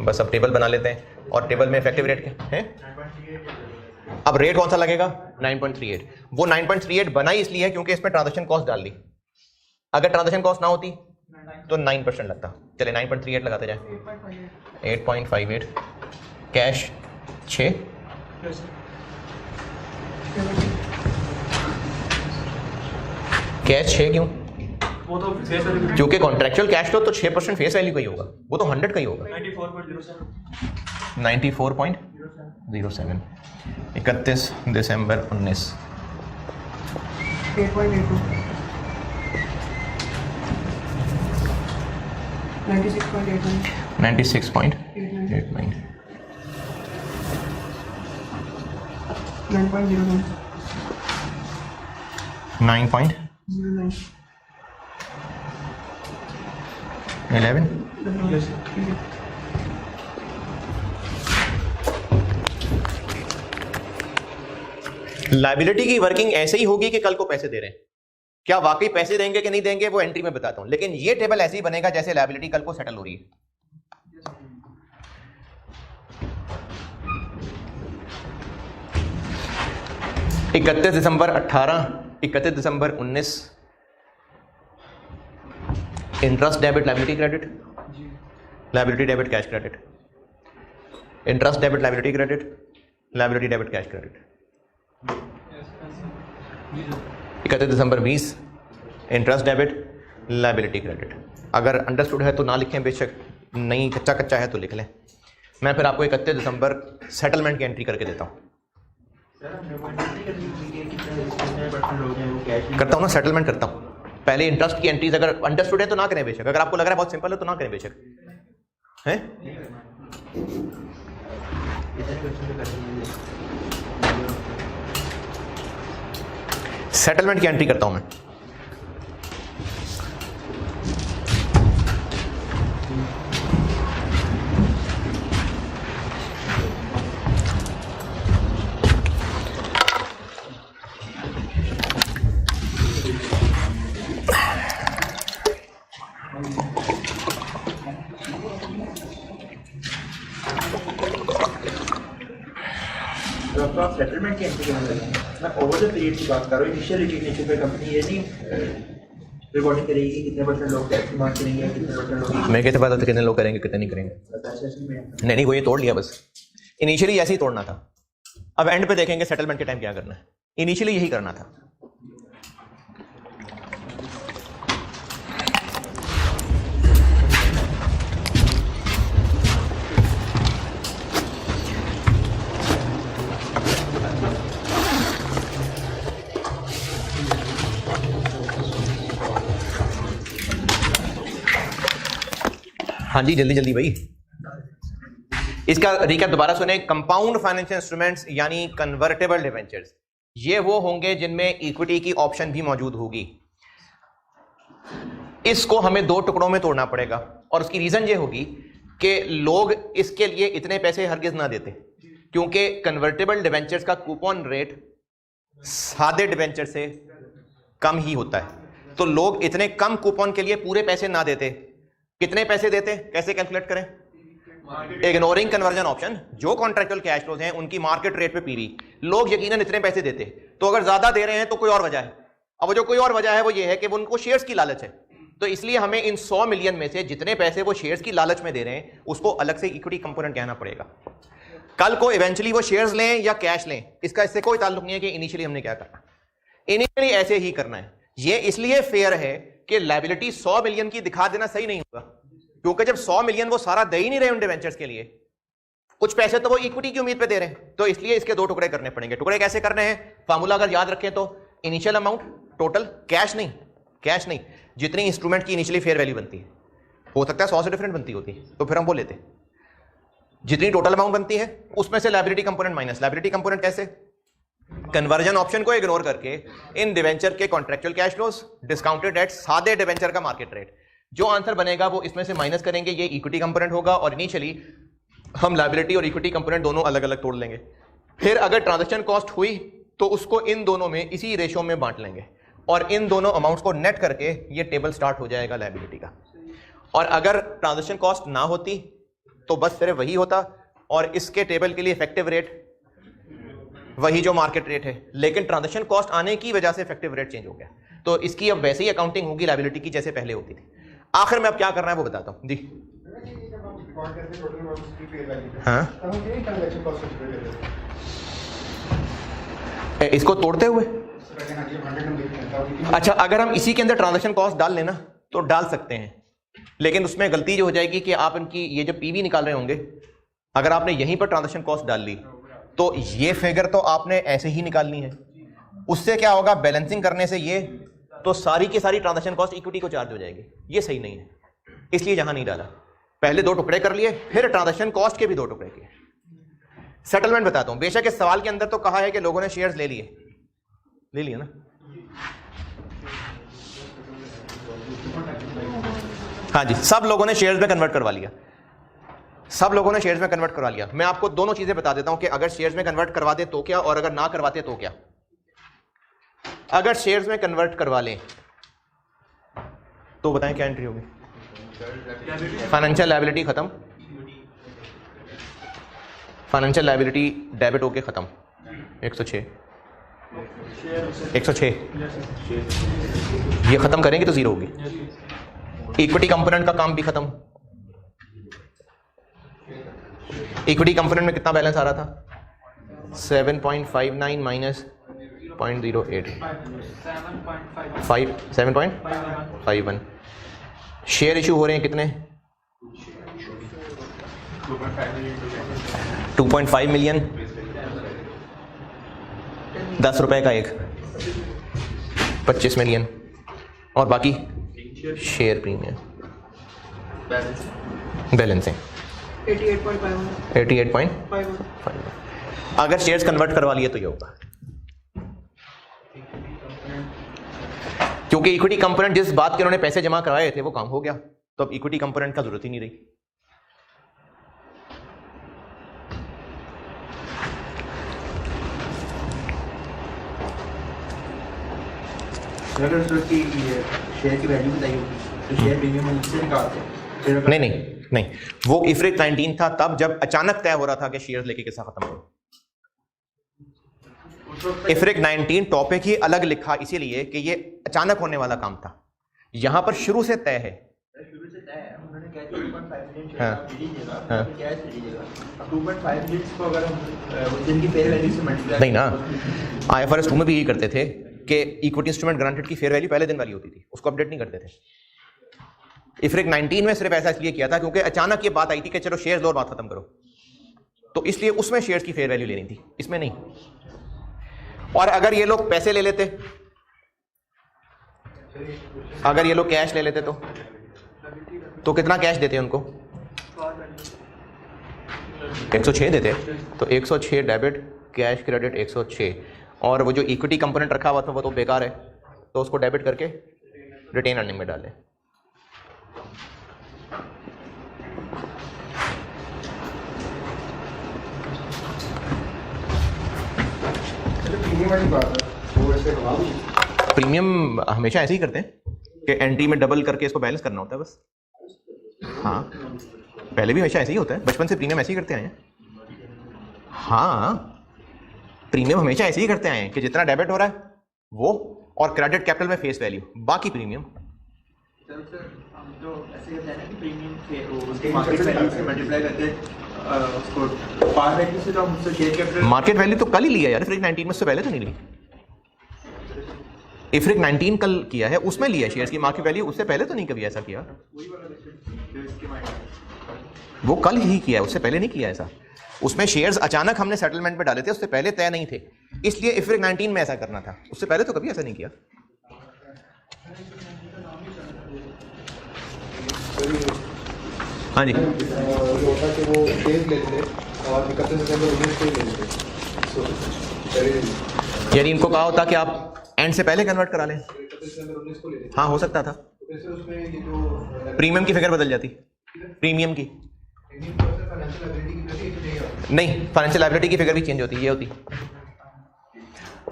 [SPEAKER 1] बस अब टेबल बना लेते हैं और टेबल में इफेक्टिव रेट क्या है? अब रेट कौन सा लगेगा? 9.38। वो 9.38 बना ही इसलिए है क्योंकि इसमें ट्रांजैक्शन कॉस्ट डाल दी। अगर ट्रांजैक्शन कॉस्ट ना होती तो 9% लगता। चले 9.38 लगाते जाए। 8.58 कैश 6 कैश 6 क्यों?
[SPEAKER 2] वो तो
[SPEAKER 1] क्योंकि कॉन्ट्रेक्चुअल कैश फ्लो तो 6% फेस वैल्यू का ही होगा, वो तो 100 का ही होगा। 94.07 31 दिसंबर 19
[SPEAKER 3] 8.82
[SPEAKER 1] 96.89
[SPEAKER 3] 9.09
[SPEAKER 1] 9.11 लायबिलिटी की वर्किंग ऐसे ही होगी कि कल को पैसे दे रहे हैं, क्या वाकई पैसे देंगे कि नहीं देंगे वो एंट्री में बताता हूं, लेकिन ये टेबल ऐसे ही बनेगा जैसे लायबिलिटी कल को सेटल हो रही है। 31 दिसंबर 18, 31 दिसंबर 19 interest debit liability credit, liability debit cash credit, interest debit liability credit, liability debit cash credit. 31 दिसंबर 20 इंटरेस्ट डेबिट लायबिलिटी क्रेडिट। अगर अंडरस्टूड है तो ना लिखें, बेशक नहीं कच्चा कच्चा है तो लिख लें। मैं फिर आपको 31 दिसंबर सेटलमेंट की एंट्री करके देता हूँ। करता हूँ ना, सेटलमेंट करता हूँ। पहले इंटरेस्ट की एंट्रीज अगर अंडरस्टूड है तो ना करें बेशक, अगर आपको लग रहा है बहुत सिंपल है तो ना करें बेशक, हैं? सेटलमेंट की एंट्री करता हूं मैं।
[SPEAKER 2] सेटलमेंट की एंट्री करने लगे, मैं ओवर द पीरियड की बात कर रहा हूँ। इनिशियल रिकग्निशन पे कंपनी ये नहीं रिकॉर्डिंग करेगी कि कितने परसेंट लोग टैक्स डिमांड करेंगे, कितने परसेंट लोग, मैं
[SPEAKER 1] कैसे पता था कितने लोग करेंगे कितने नहीं करेंगे? नहीं वो ये तोड़ लिया बस। इनिशियली ऐसे ही तोड़ना था, अब एंड पे देखेंगे सेटलमेंट के टाइम क्या करना है। इनिशियली यही करना था। हाँ जी, जल्दी जल्दी भाई। इसका रिकैप दोबारा सुने। कंपाउंड फाइनेंशियल इंस्ट्रूमेंट्स यानी कन्वर्टेबल डिबेंचर्स, ये वो होंगे जिनमें इक्विटी की ऑप्शन भी मौजूद होगी। इसको हमें दो टुकड़ों में तोड़ना पड़ेगा और उसकी रीजन ये होगी कि लोग इसके लिए इतने पैसे हरगिज ना देते, क्योंकि कन्वर्टेबल डिबेंचर्स का कूपन रेट सादे डिबेंचर से कम ही होता है। तो लोग इतने कम कूपन के लिए पूरे पैसे ना देते। कितने पैसे देते, कैसे कैलकुलेट करें? इग्नोरिंग कन्वर्जन ऑप्शन, जो कॉन्ट्रैक्चुअल कैश फ्लोज हैं उनकी मार्केट रेट पे पीवी, लोग यकीनन इतने पैसे देते। तो अगर ज्यादा दे रहे हैं तो कोई और वजह है। अब जो कोई और वजह है वो ये है कि वो उनको शेयर्स की लालच है। तो इसलिए हमें इन 100 मिलियन में से जितने पैसे वो शेयर्स की लालच में दे रहे हैं उसको अलग से इक्विटी कंपोनेंट कहना पड़ेगा। कल को इवेंचुअली वो शेयर्स लें या कैश लें, इसका इससे कोई ताल्लुक नहीं है कि इनिशियली हमने क्या करना। इनिशियली ऐसे ही करना है। ये इसलिए फेयर है कि लायबिलिटी 100 मिलियन की दिखा देना सही नहीं होगा, क्योंकि जब 100 मिलियन वो सारा दे ही नहीं रहे उन डिवेंचर्स के लिए, कुछ पैसे तो वो इक्विटी की उम्मीद पे दे रहे हैं। तो इसलिए इसके दो टुकड़े करने पड़ेंगे। टुकड़े कैसे करने हैं? फार्मूला अगर याद रखें तो इनिशियल अमाउंट टोटल, कैश नहीं, जितनी इंस्ट्रूमेंट की इनिशियली फेयर वैल्यू बनती है, हो सकता है 100 से डिफरेंट बनती होती है, तो फिर हम वो लेते, जितनी टोटल अमाउंट बनती है उसमें से liability component minus. Liability component कैसे? कन्वर्जन ऑप्शन को इग्नोर करके इन डिवेंचर के contractual cash flows discounted eight सादे डिवेंचर का मार्केट रेट, जो आंसर बनेगा वो इसमें से माइनस करेंगे, ये इक्विटी कंपोनेंट होगा। और इनिशियली हम लायबिलिटी और इक्विटी कंपोनेंट दोनों अलग अलग तोड़ लेंगे। फिर अगर ट्रांजैक्शन कॉस्ट हुई तो उसको इन दोनों में इसी रेशो में बांट लेंगे और इन दोनों अमाउंट्स को नेट करके ये टेबल स्टार्ट हो जाएगा लायबिलिटी का। और अगर ट्रांजैक्शन कॉस्ट ना होती तो बस सिर्फ वही होता और इसके टेबल के लिए इफेक्टिव रेट वही जो मार्केट रेट है, लेकिन ट्रांजैक्शन कॉस्ट आने की वजह से इफेक्टिव रेट चेंज हो गया। तो इसकी अब वैसे ही अकाउंटिंग होगी लायबिलिटी की जैसे पहले होती थी। आखिर में अब क्या करना है वो बताता हूं जी। हाँ, इसको तोड़ते हुए, अच्छा अगर हम इसी के अंदर ट्रांजैक्शन कॉस्ट डाल लेना तो डाल सकते हैं, लेकिन उसमें गलती जो हो जाएगी कि आप इनकी ये जो पीवी निकाल रहे होंगे, अगर आपने यहीं पर ट्रांजैक्शन कॉस्ट डाल ली तो ये फिगर तो आपने ऐसे ही निकालनी है। उससे क्या होगा, बैलेंसिंग करने से ये तो सारी की सारी ट्रांजैक्शन कॉस्ट इक्विटी को चार्ज हो जाएगी। ये सही नहीं है, इसलिए यहां नहीं डाला। पहले दो टुकड़े कर लिए, फिर ट्रांजैक्शन कॉस्ट के भी दो टुकड़े किए। सेटलमेंट बताता हूं। बेशक इस सवाल के अंदर तो कहा है कि लोगों ने शेयर्स ले लिए ना। हाँ जी, सब लोगों ने शेयर्स में कन्वर्ट करवा लिया, मैं आपको दोनों चीजें बता देता हूं कि अगर शेयर्स में कन्वर्ट करवा दे तो क्या, और अगर ना करवाते तो क्या। अगर शेयर्स में कन्वर्ट करवा लें तो बताएं क्या एंट्री होगी? फाइनेंशियल लायबिलिटी खत्म, फाइनेंशियल लायबिलिटी डेबिट होके खत्म। 106 ये खत्म करेंगे तो जीरो होगी। इक्विटी कंपोनेंट का काम भी खत्म। इक्विटी कंपोनेंट में कितना बैलेंस आ रहा था? 7.59 माइनस 0.08 7.51। शेयर इशू हो रहे हैं कितने? 2.5 मिलियन, 10 रुपए का एक, 25 मिलियन, और बाकी शेयर प्रीमियम बैलेंसिंग 88.51। अगर शेयर्स कन्वर्ट करवा लिए तो ये होगा, क्योंकि इक्विटी कंपोनेंट जिस बात के उन्होंने पैसे जमा कराए थे वो काम हो गया, तो अब इक्विटी कंपोनेंट का जरूरत ही नहीं रही।
[SPEAKER 2] अगर उसकी शेयर की वैल्यू बताई होगी तो शेयर प्रीमियम हम किससे निकालते हैं?
[SPEAKER 1] नहीं, वो इफ्रिक 19 था तब जब अचानक तय हो रहा था कि शेयर्स लेके किस्सा खत्म हो। इफ्रिक 19 टॉपिक ही अलग लिखा इसीलिए कि ये अचानक होने वाला काम था। यहां पर शुरू से तय है,
[SPEAKER 2] उन्होंने कहा 2.5 मिलियन शेयर आप लीजिएगा, कैश लीजिएगा। अब 2.5 मिलियन को अगर हम उस दिन की फेयर वैल्यू से मल्टीप्लाई
[SPEAKER 1] नहीं ना, IFRS 2 में भी यही करते थे कि इक्विटी इंस्ट्रूमेंट ग्रांटेड की फेयर वैल्यू पहले दिन वाली होती थी, उसको अपडेट नहीं करते थे। इफ्रिक 19 में सिर्फ ऐसा इसलिए किया था क्योंकि अचानक ये बात आई थी कि चलो शेयर्स लो और बात खत्म करो, तो इसलिए उसमें शेयर्स की फेयर वैल्यू लेनी थी, इसमें नहीं। और अगर ये लोग पैसे ले लेते, अगर ये लोग कैश ले लेते तो कितना कैश देते उनको? 106 देते, तो 106 डेबिट, कैश क्रेडिट 106, और वो जो इक्विटी कंपोनेंट रखा हुआ था वो तो बेकार है, तो उसको डेबिट करके रिटेन अर्निंग में डालें।
[SPEAKER 3] प्रीमियम वाली बात है, वो ऐसे
[SPEAKER 1] प्रीमियम हमेशा ऐसे ही करते हैं कि एंट्री में डबल करके इसको बैलेंस करना होता है बस। हाँ, पहले भी हमेशा ऐसे ही होता है, बचपन से प्रीमियम ऐसे ही करते आए हैं। हाँ, प्रीमियम हमेशा ऐसे ही करते आए हैं कि जितना डेबिट हो रहा है वो, और क्रेडिट कैपिटल में फेस वैल्यू, बाकी प्रीमियम।
[SPEAKER 2] हम तो ऐसे कहते हैं ना कि प्रीमियम के उसके मार्केट वैल्यू से मल्टीप्लाई करके उसको पार वैल्यू से, तो हम उससे शेयर कैपिटल।
[SPEAKER 1] मार्केट वैल्यू तो कल ही लिया यार, IFRIC 19 में, उससे पहले तो नहीं ली। IFRIC 19 कल किया है, उसमें लिया शेयर्स की मार्केट वैल्यू, उससे पहले तो नहीं कभी ऐसा किया। वो कल ही किया है, उससे पहले नहीं किया ऐसा। उसमें शेयर्स अचानक हमने सेटलमेंट पे डाले थे, उससे पहले तय नहीं थे, इसलिए IFRIC 19 में ऐसा करना था, उससे पहले तो कभी ऐसा नहीं किया। हाँ जी,
[SPEAKER 3] जो होता कि वो शेयर लेते थे और 31 दिसंबर 19 को ही ले लेते,
[SPEAKER 1] यानी इनको कहा होता कि आप एंड से पहले कन्वर्ट करा लें।
[SPEAKER 3] 31 दिसंबर 19 को ले लेते।
[SPEAKER 1] हाँ, हो सकता था।
[SPEAKER 3] तो फिर उसमें ये जो
[SPEAKER 1] प्रीमियम की फिगर बदल जाती, प्रीमियम की नहीं, फाइनेंशियल लायबिलिटी की फिगर भी चेंज होती, ये होती।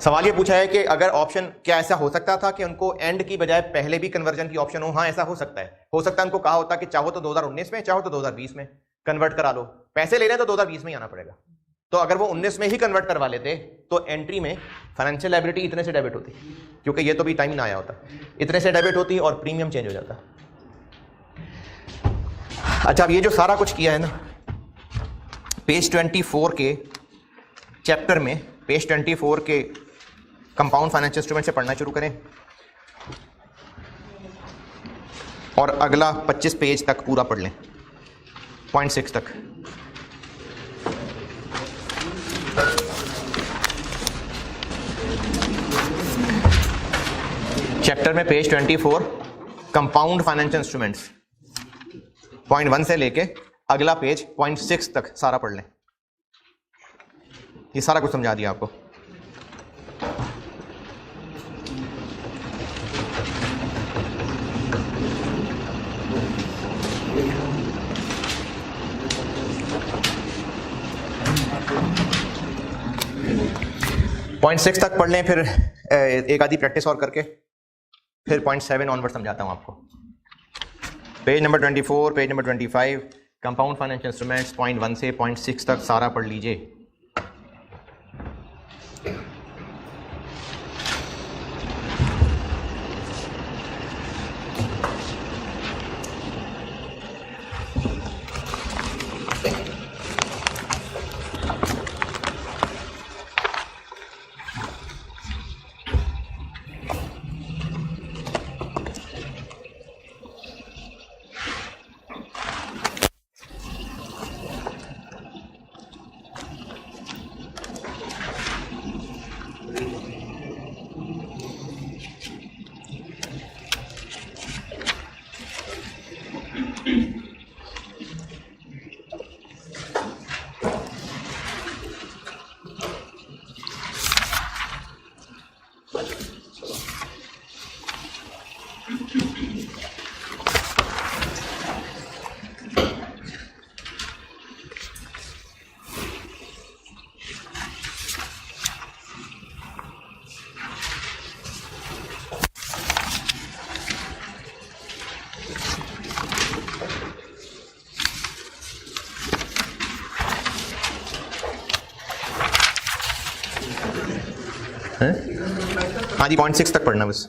[SPEAKER 1] सवाल ये पूछा है कि अगर ऑप्शन, क्या ऐसा हो सकता था कि उनको एंड की बजाय पहले भी कन्वर्जन की ऑप्शन हो? हाँ, ऐसा हो सकता है। हो सकता है उनको कहा होता कि चाहो तो 2019 में, चाहो तो 2020 में कन्वर्ट करा लो, पैसे ले रहे हैं तो 2020 में ही आना पड़ेगा। तो अगर वो 19 में ही कन्वर्ट करवा लेते तो एंट्री में फाइनेंशियल लायबिलिटी इतने से डेबिट होती, क्योंकि ये तो भी टाइम ही ना आया होता, इतने से डेबिट होती और प्रीमियम चेंज हो जाता। अच्छा, अब ये जो सारा कुछ किया है ना, पेज 24 के चैप्टर में, पेज 24 के कंपाउंड फाइनेंशियल इंस्ट्रूमेंट से पढ़ना शुरू करें और अगला 25 पेज तक पूरा पढ़ लें, पॉइंट 6 तक। चैप्टर में page 24 compound financial instruments, point 1 से लेके अगला पेज पॉइंट 6 तक सारा पढ़ लें। ये सारा कुछ समझा दिया आपको। पॉइंट 6 तक पढ़ लें, फिर एक आधी प्रैक्टिस और करके फिर पॉइंट 7 ऑनवर्ड समझाता हूं आपको। Page number 24, page number 25, compound financial instruments, point 1 से पॉइंट 6 तक सारा पढ़ लीजिए। हाँ जी, पॉइंट 6 तक पढ़ना बस।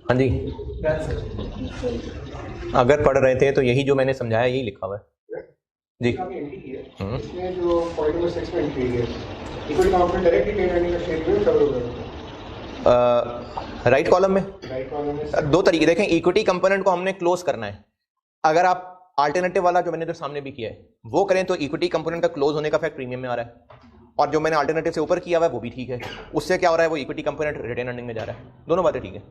[SPEAKER 1] हाँ जी, अगर पढ़ रहे थे तो यही जो मैंने समझाया यही लिखा हुआ है जी।
[SPEAKER 3] आपने एंट्री की है, इसमें जो पॉइंट नंबर 6 में एंट्री है, equity component direct retain earning का शेयर में कवर होगा
[SPEAKER 1] राइट कॉलम में
[SPEAKER 3] राइट कॉलम में।
[SPEAKER 1] दो तरीके देखें, इक्विटी कंपोनेंट को हमने क्लोज करना है। अगर आप अल्टरनेटिव वाला जो मैंने तो सामने भी किया है वो करें तो इक्विटी कंपोनेंट का क्लोज होने का फैक्ट प्रीमियम में आ रहा है, और जो मैंने अल्टरनेटिव से ऊपर किया हुआ है वो भी ठीक है। उससे क्या हो रहा है, वो इक्विटी कंपोनेंट रिटेन अर्निंग में जा रहा है। दोनों बातें ठीक है।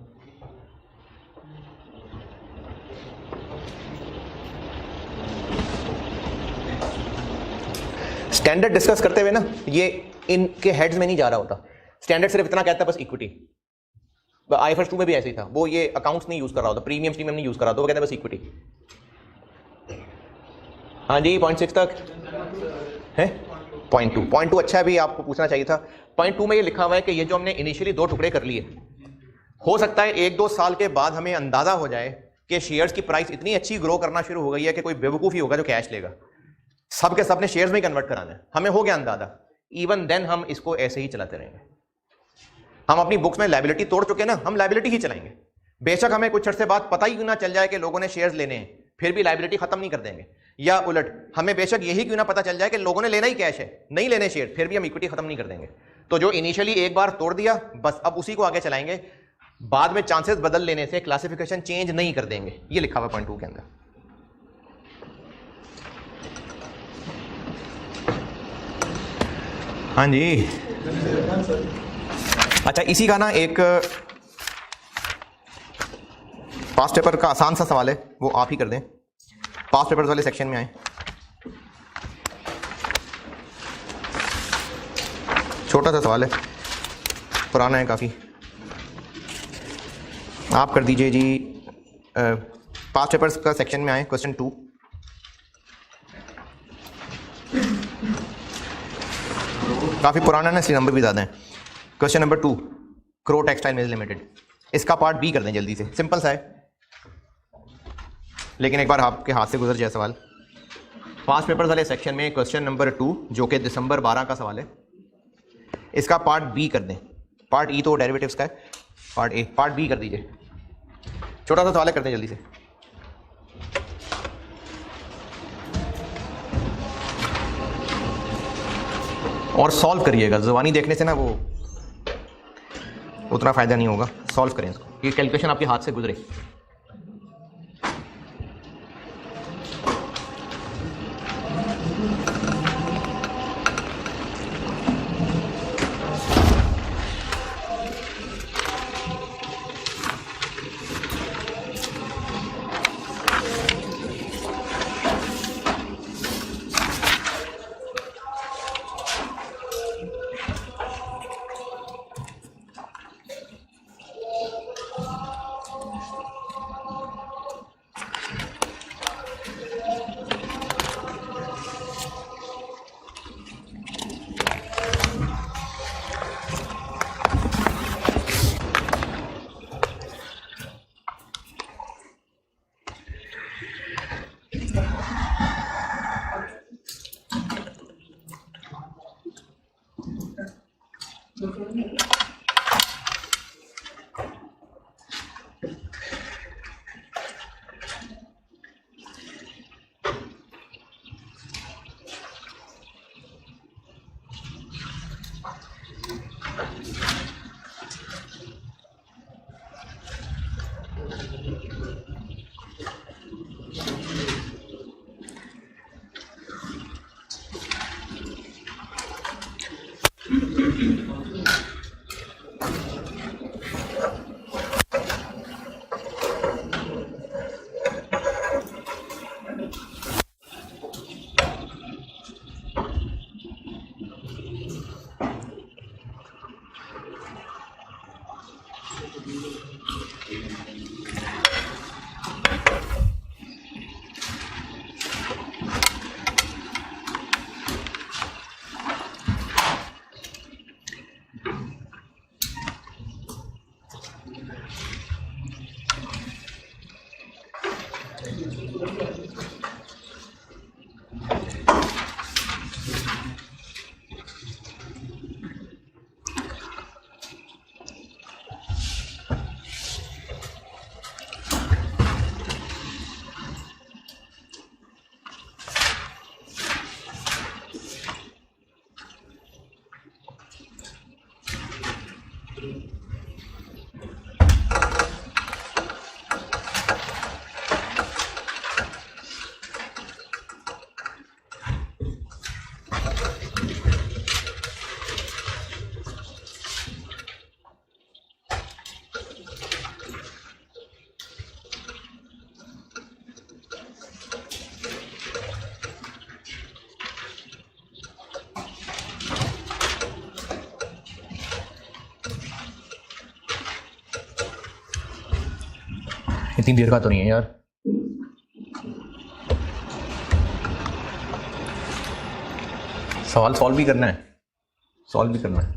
[SPEAKER 1] स्टैंडर्ड डिस्कस करते हुए ना ये इनके हेड्स में नहीं जा रहा होता। स्टैंडर्ड सिर्फ इतना कहता है बस इक्विटी। IFRS 2 में भी ऐसे ही था, वो ये अकाउंट्स नहीं यूज कर रहा होता, प्रीमियम प्रीमियम नहीं यूज कर रहा होता, वो कहता है बस इक्विटी। हाँ जी, 0.6 तक है। 0.2 अच्छा है, भी आपको पूछना चाहिए था। 0.2 में ये लिखा हुआ है कि ये जो हमने इनिशियली 2 टुकड़े कर लिए, हो सकता है 1-2 साल के बाद हमें अंदाजा हो जाए कि शेयर्स की प्राइस इतनी अच्छी ग्रो करना शुरू हो गई है कि कोई बेवकूफ़ी होगा जो कैश लेगा। सब के सब ने शेयर्स में ही कन्वर्ट कराना है, हमें हो गया अंदाजा। इवन देन हम इसको ऐसे ही चलाते रहेंगे। हम अपनी बुक्स में लायबिलिटी तोड़ चुके ना, हम लायबिलिटी ही चलाएंगे। बेशक हमें कुछ अर्से बाद पता ही क्यों ना चल जाए कि लोगों ने शेयर्स लेने हैं, फिर भी लायबिलिटी खत्म नहीं कर देंगे। या उलट, हमें बेशक यही क्यों ना पता चल जाए कि लोगों ने लेना ही कैश है, नहीं लेने शेयर, फिर भी हम इक्विटी खत्म नहीं कर देंगे। तो जो इनिशियली एक बार तोड़ दिया, बस अब उसी को आगे चलाएंगे। बाद में चांसेस बदल लेने से क्लासिफिकेशन चेंज नहीं कर देंगे। ये लिखा हुआ 0.2 के अंदर। हाँ जी, अच्छा इसी का ना एक पास्ट पेपर का आसान सा सवाल है, वो आप ही कर दें। पास्ट पेपर्स वाले सेक्शन में आए, छोटा सा सवाल है, पुराना है काफ़ी। आप कर दीजिए जी। पास्ट पेपर्स का सेक्शन में आए, क्वेश्चन 2। काफ़ी पुराना ना, इसलिए नंबर भी ज़्यादा है। Question number 2, crow textile mills limited. इसका पार्ट बी कर दें जल्दी से, सिंपल सा है, लेकिन एक बार आपके हाथ से गुजर जाए सवाल। पास्ट पेपर्स वाले सेक्शन में क्वेश्चन नंबर 2 जो कि दिसंबर 12 का सवाल है, इसका पार्ट बी कर दें। पार्ट ई तो डेरिवेटिव्स का है, पार्ट ए, पार्ट बी कर दीजिए। छोटा सा सवाल है, करते हैं जल्दी से। और सॉल्व करिएगा, ज़ुबानी देखने से ना वो उतना फ़ायदा नहीं होगा। सॉल्व करें इसको, ये कैलकुलेशन आपके हाथ से गुजरे। इतनी देर का तो नहीं है यार। सवाल सॉल्व भी करना है, सॉल्व भी करना है।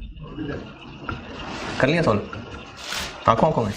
[SPEAKER 1] कर लिया सॉल्व आंखों आंखों में।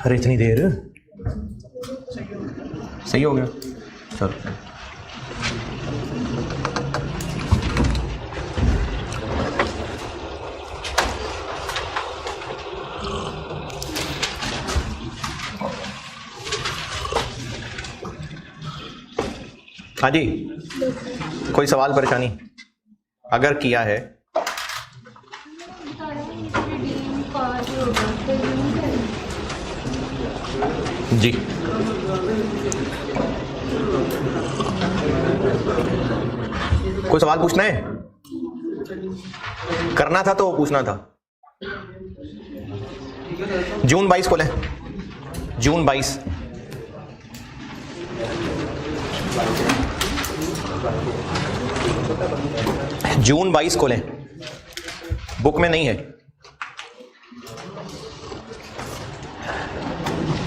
[SPEAKER 1] अरे इतनी देर, सही हो गया चलो। हाँ जी, कोई सवाल परेशानी अगर किया है? जी कोई सवाल पूछना है? करना था तो पूछना था। जून 22 को लें, जून 22। जून 22 को लें, बुक में नहीं है।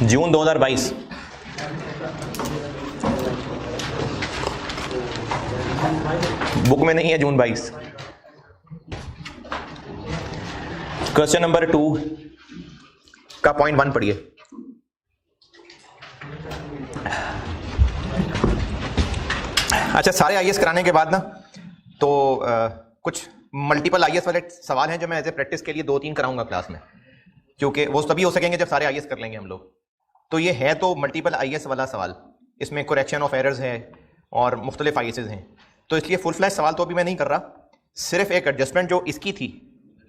[SPEAKER 1] जून 2022। बुक में नहीं है जून 22। क्वेश्चन नंबर 2 का पॉइंट 1 पढ़िए। अच्छा, सारे आईएएस कराने के बाद ना तो कुछ मल्टीपल आईएएस वाले सवाल हैं जो मैं एज ए प्रैक्टिस के लिए 2-3 कराऊंगा क्लास में, क्योंकि वो तभी हो सकेंगे जब सारे आईएएस कर लेंगे हम लोग। तो ये है तो मल्टीपल आईएएस वाला सवाल, इसमें करेक्शन ऑफ एरर्स है और मुख्तलिफ आईएएस हैं, तो इसलिए फुल फ्लैश सवाल तो अभी मैं नहीं कर रहा। सिर्फ एक एडजस्टमेंट जो इसकी थी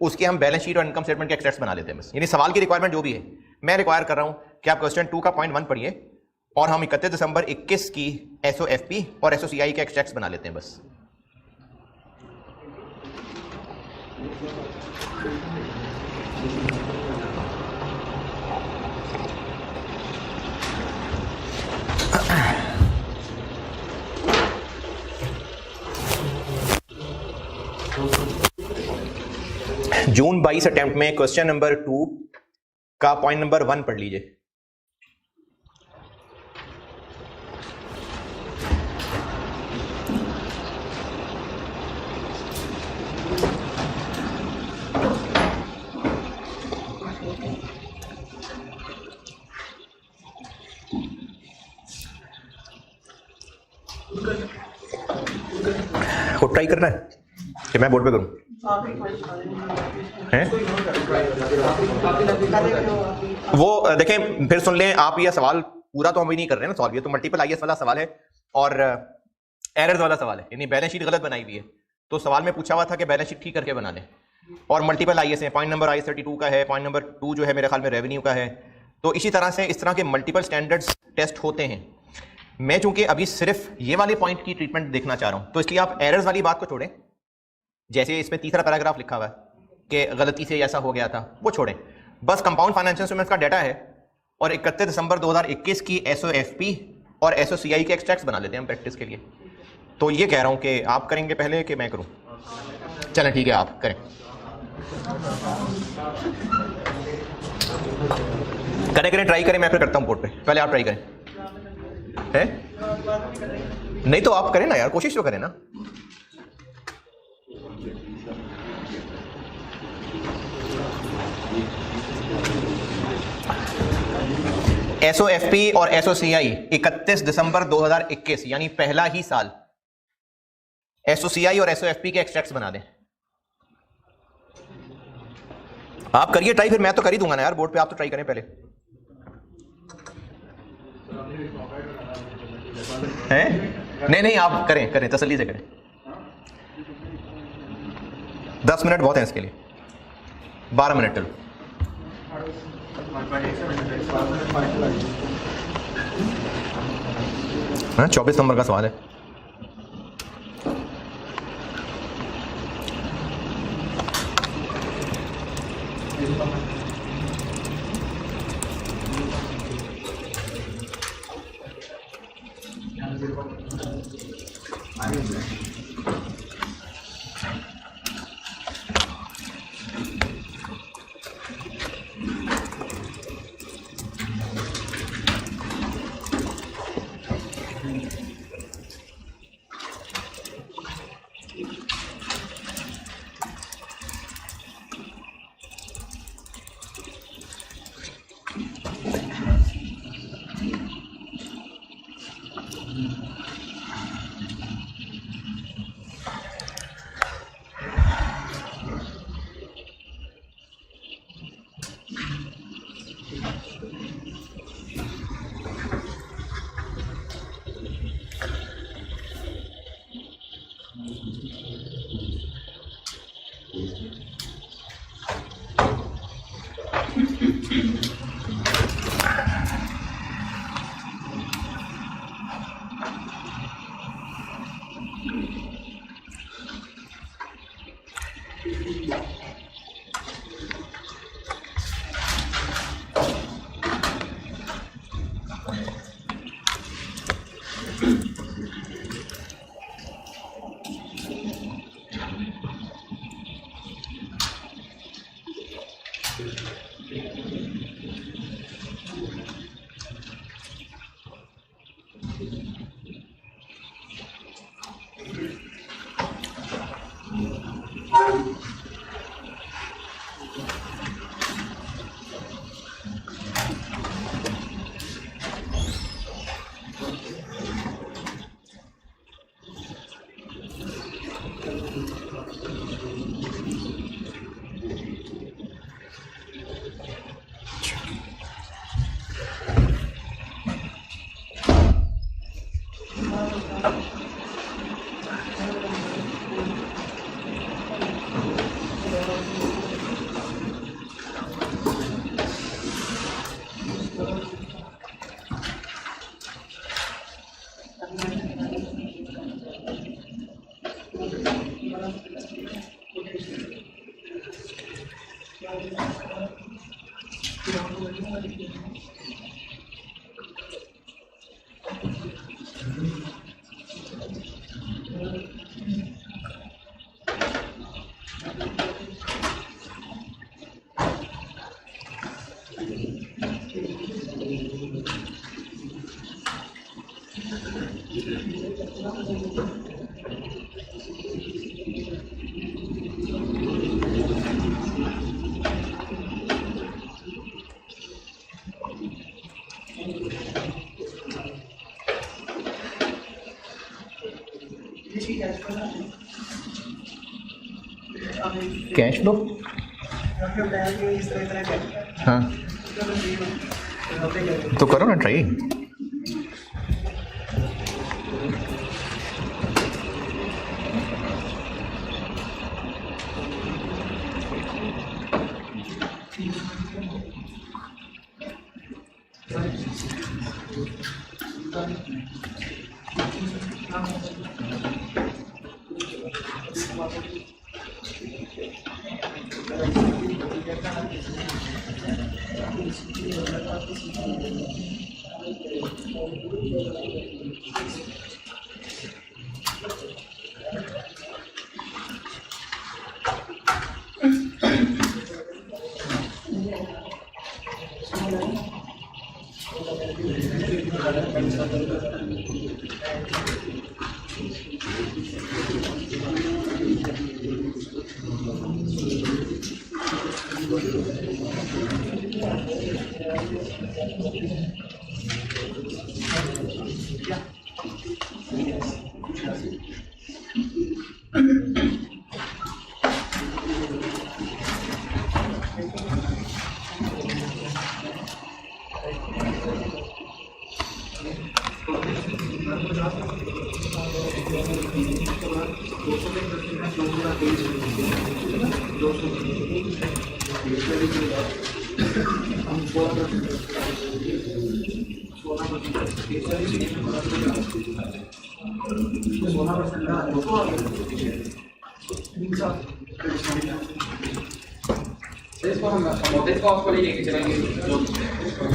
[SPEAKER 1] उसके हम बैलेंस शीट और इनकम स्टेटमेंट के एक्सट्रैक्ट्स बना लेते हैं बस। यानी सवाल की रिक्वायरमेंट जो भी है मैं रिक्वायर कर रहा हूं कि आप क्वेश्चन 2 का पॉइंट 1 पढ़िए और हम 31 दिसंबर 21 की SOFP और SOCI के एक्सट्रैक्ट्स बना लेते हैं बस। जून 22 अटेम्प्ट में क्वेश्चन नंबर 2 का पॉइंट नंबर 1 पढ़ लीजिए। को ट्राई करना है कि मैं बोर्ड पे करूं? हैं? वो देखें, फिर सुन लें आप। ये सवाल पूरा तो हम भी नहीं कर रहे हैं ना सॉल्व, ये तो मल्टीपल आईएएस वाला सवाल है और एरर्स वाला सवाल है, यानी बैलेंस शीट गलत बनाई हुई है। तो सवाल में पूछा हुआ था कि बैलेंस शीट ठीक करके बना लें, और मल्टीपल आईएस है, पॉइंट नंबर IAS 32 का है, पॉइंट नंबर 2 जो है मेरे ख्याल में रेवेन्यू का है। तो इसी तरह से इस तरह के मल्टीपल स्टैंडर्ड्स टेस्ट होते हैं। मैं चूंकि अभी सिर्फ ये वाले पॉइंट की ट्रीटमेंट देखना चाह रहा हूं, तो इसलिए आप एरर्स वाली बात को छोड़ें, जैसे इसमें तीसरा पैराग्राफ लिखा हुआ है कि गलती से ऐसा हो गया था, वो छोड़ें। बस कंपाउंड फाइनेंशियल इंस्ट्रूमेंट्स का डाटा है और 31 दिसंबर 2021 की SOFP और SOCI के एक्सट्रैक्ट्स बना लेते हैं हम प्रैक्टिस के लिए। तो ये कह रहा हूं कि आप करेंगे पहले कि मैं करूं? चलें ठीक है, आप करें करें ट्राई करें, मैं फिर करता हूं बोर्ड पे। पहले आप ट्राई करें, है नहीं तो आप करें ना यार, कोशिश तो करें ना। SOFP और SOCI 31 दिसंबर 2021 यानी पहला ही साल SOCI और SOFP के एक्सट्रैक्ट्स बना दें। आप करिए ट्राई, फिर मैं तो कर ही दूंगा ना यार बोर्ड पे, आप तो ट्राई करें पहले। हैं? नहीं आप करें तसल्ली से करें। 10 मिनट बहुत है इसके लिए, 12 मिनट चलो। हाँ 24 नंबर का सवाल है। कैश लो। हाँ तो करो ना ट्राई।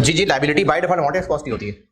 [SPEAKER 1] जी जी, liability by default amortised cost ही होती है।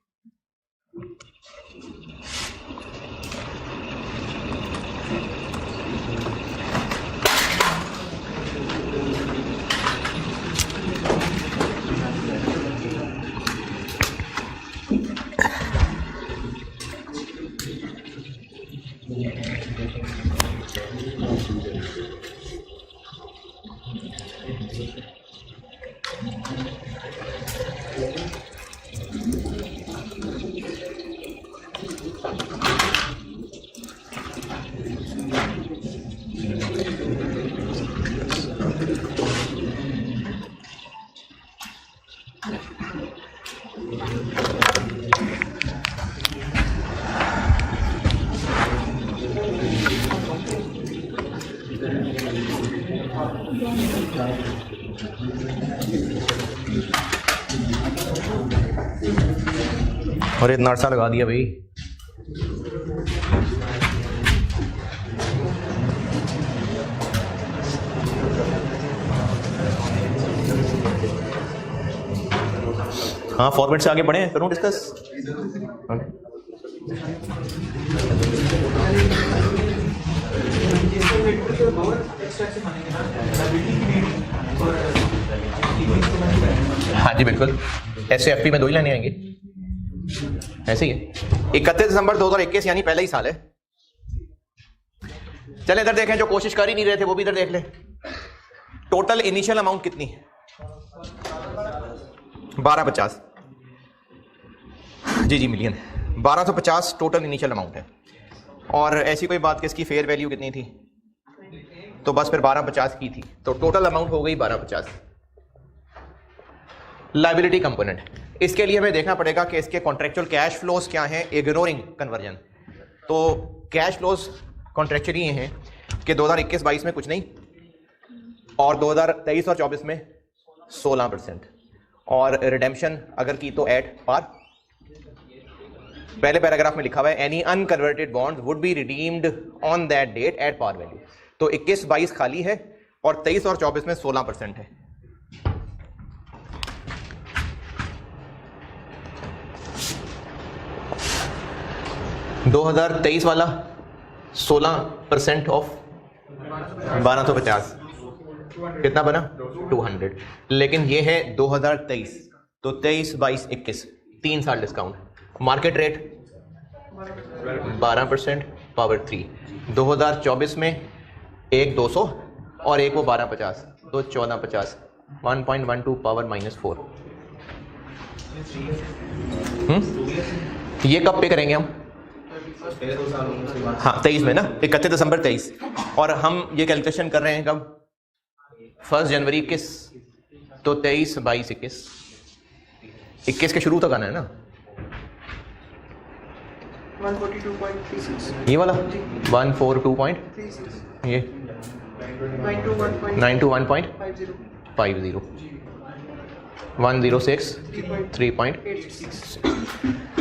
[SPEAKER 1] और इतना अर्सा लगा दिया भाई। हाँ, फॉर्मेट से आगे बढ़े, करूँ डिस्कस? हाँ जी बिल्कुल, SAFP में 2 ही लाने आएंगे, ऐसे ही है। 31 दिसंबर 2021 यानी पहले ही साल है। चले इधर देखें, जो कोशिश कर ही नहीं रहे थे वो भी इधर देख ले। टोटल इनिशियल अमाउंट कितनी? 1250। जी जी, मिलियन। 1250 टोटल इनिशियल अमाउंट है। और ऐसी कोई बात कि इसकी फेयर वैल्यू कितनी थी, तो बस फिर 1250 की थी, तो टोटल अमाउंट हो गई 1250। लायबिलिटी कंपोनेंट, इसके लिए हमें देखना पड़ेगा कि इसके कॉन्ट्रेक्चुअल कैश फ्लोज क्या हैं, इग्नोरिंग कन्वर्जन। तो कैश फ्लोज कॉन्ट्रेक्चुअली ये हैं कि 2021-22 में कुछ नहीं, और 2023 और 24 में 16%, और रिडेम्पशन अगर की तो एट पार। पहले पैराग्राफ में लिखा हुआ है any unconverted bond would be redeemed on that date at par value. तो 21-22 खाली है और 23 और 24 में 16% है। – 2023 वाला 16% ऑफ 1250 कितना बना? 200। लेकिन ये है 2023, तो 23, 22, 21 3 साल डिस्काउंट। Market rate 12% power 3। 2024 में एक 200 और एक वो 1250, तो 1450, 1.12 पावर -4। ये कब पे करेंगे हम? हाँ 23 में ना, 31 दिसंबर 23। और हम ये कैलकुलेशन कर रहे हैं कब? 1 जनवरी 21, तो 23, 22, 21 के शुरू तक आना है ना।
[SPEAKER 3] 142.36
[SPEAKER 1] ये वाला 142.36, ये 921.50, 106 3.86।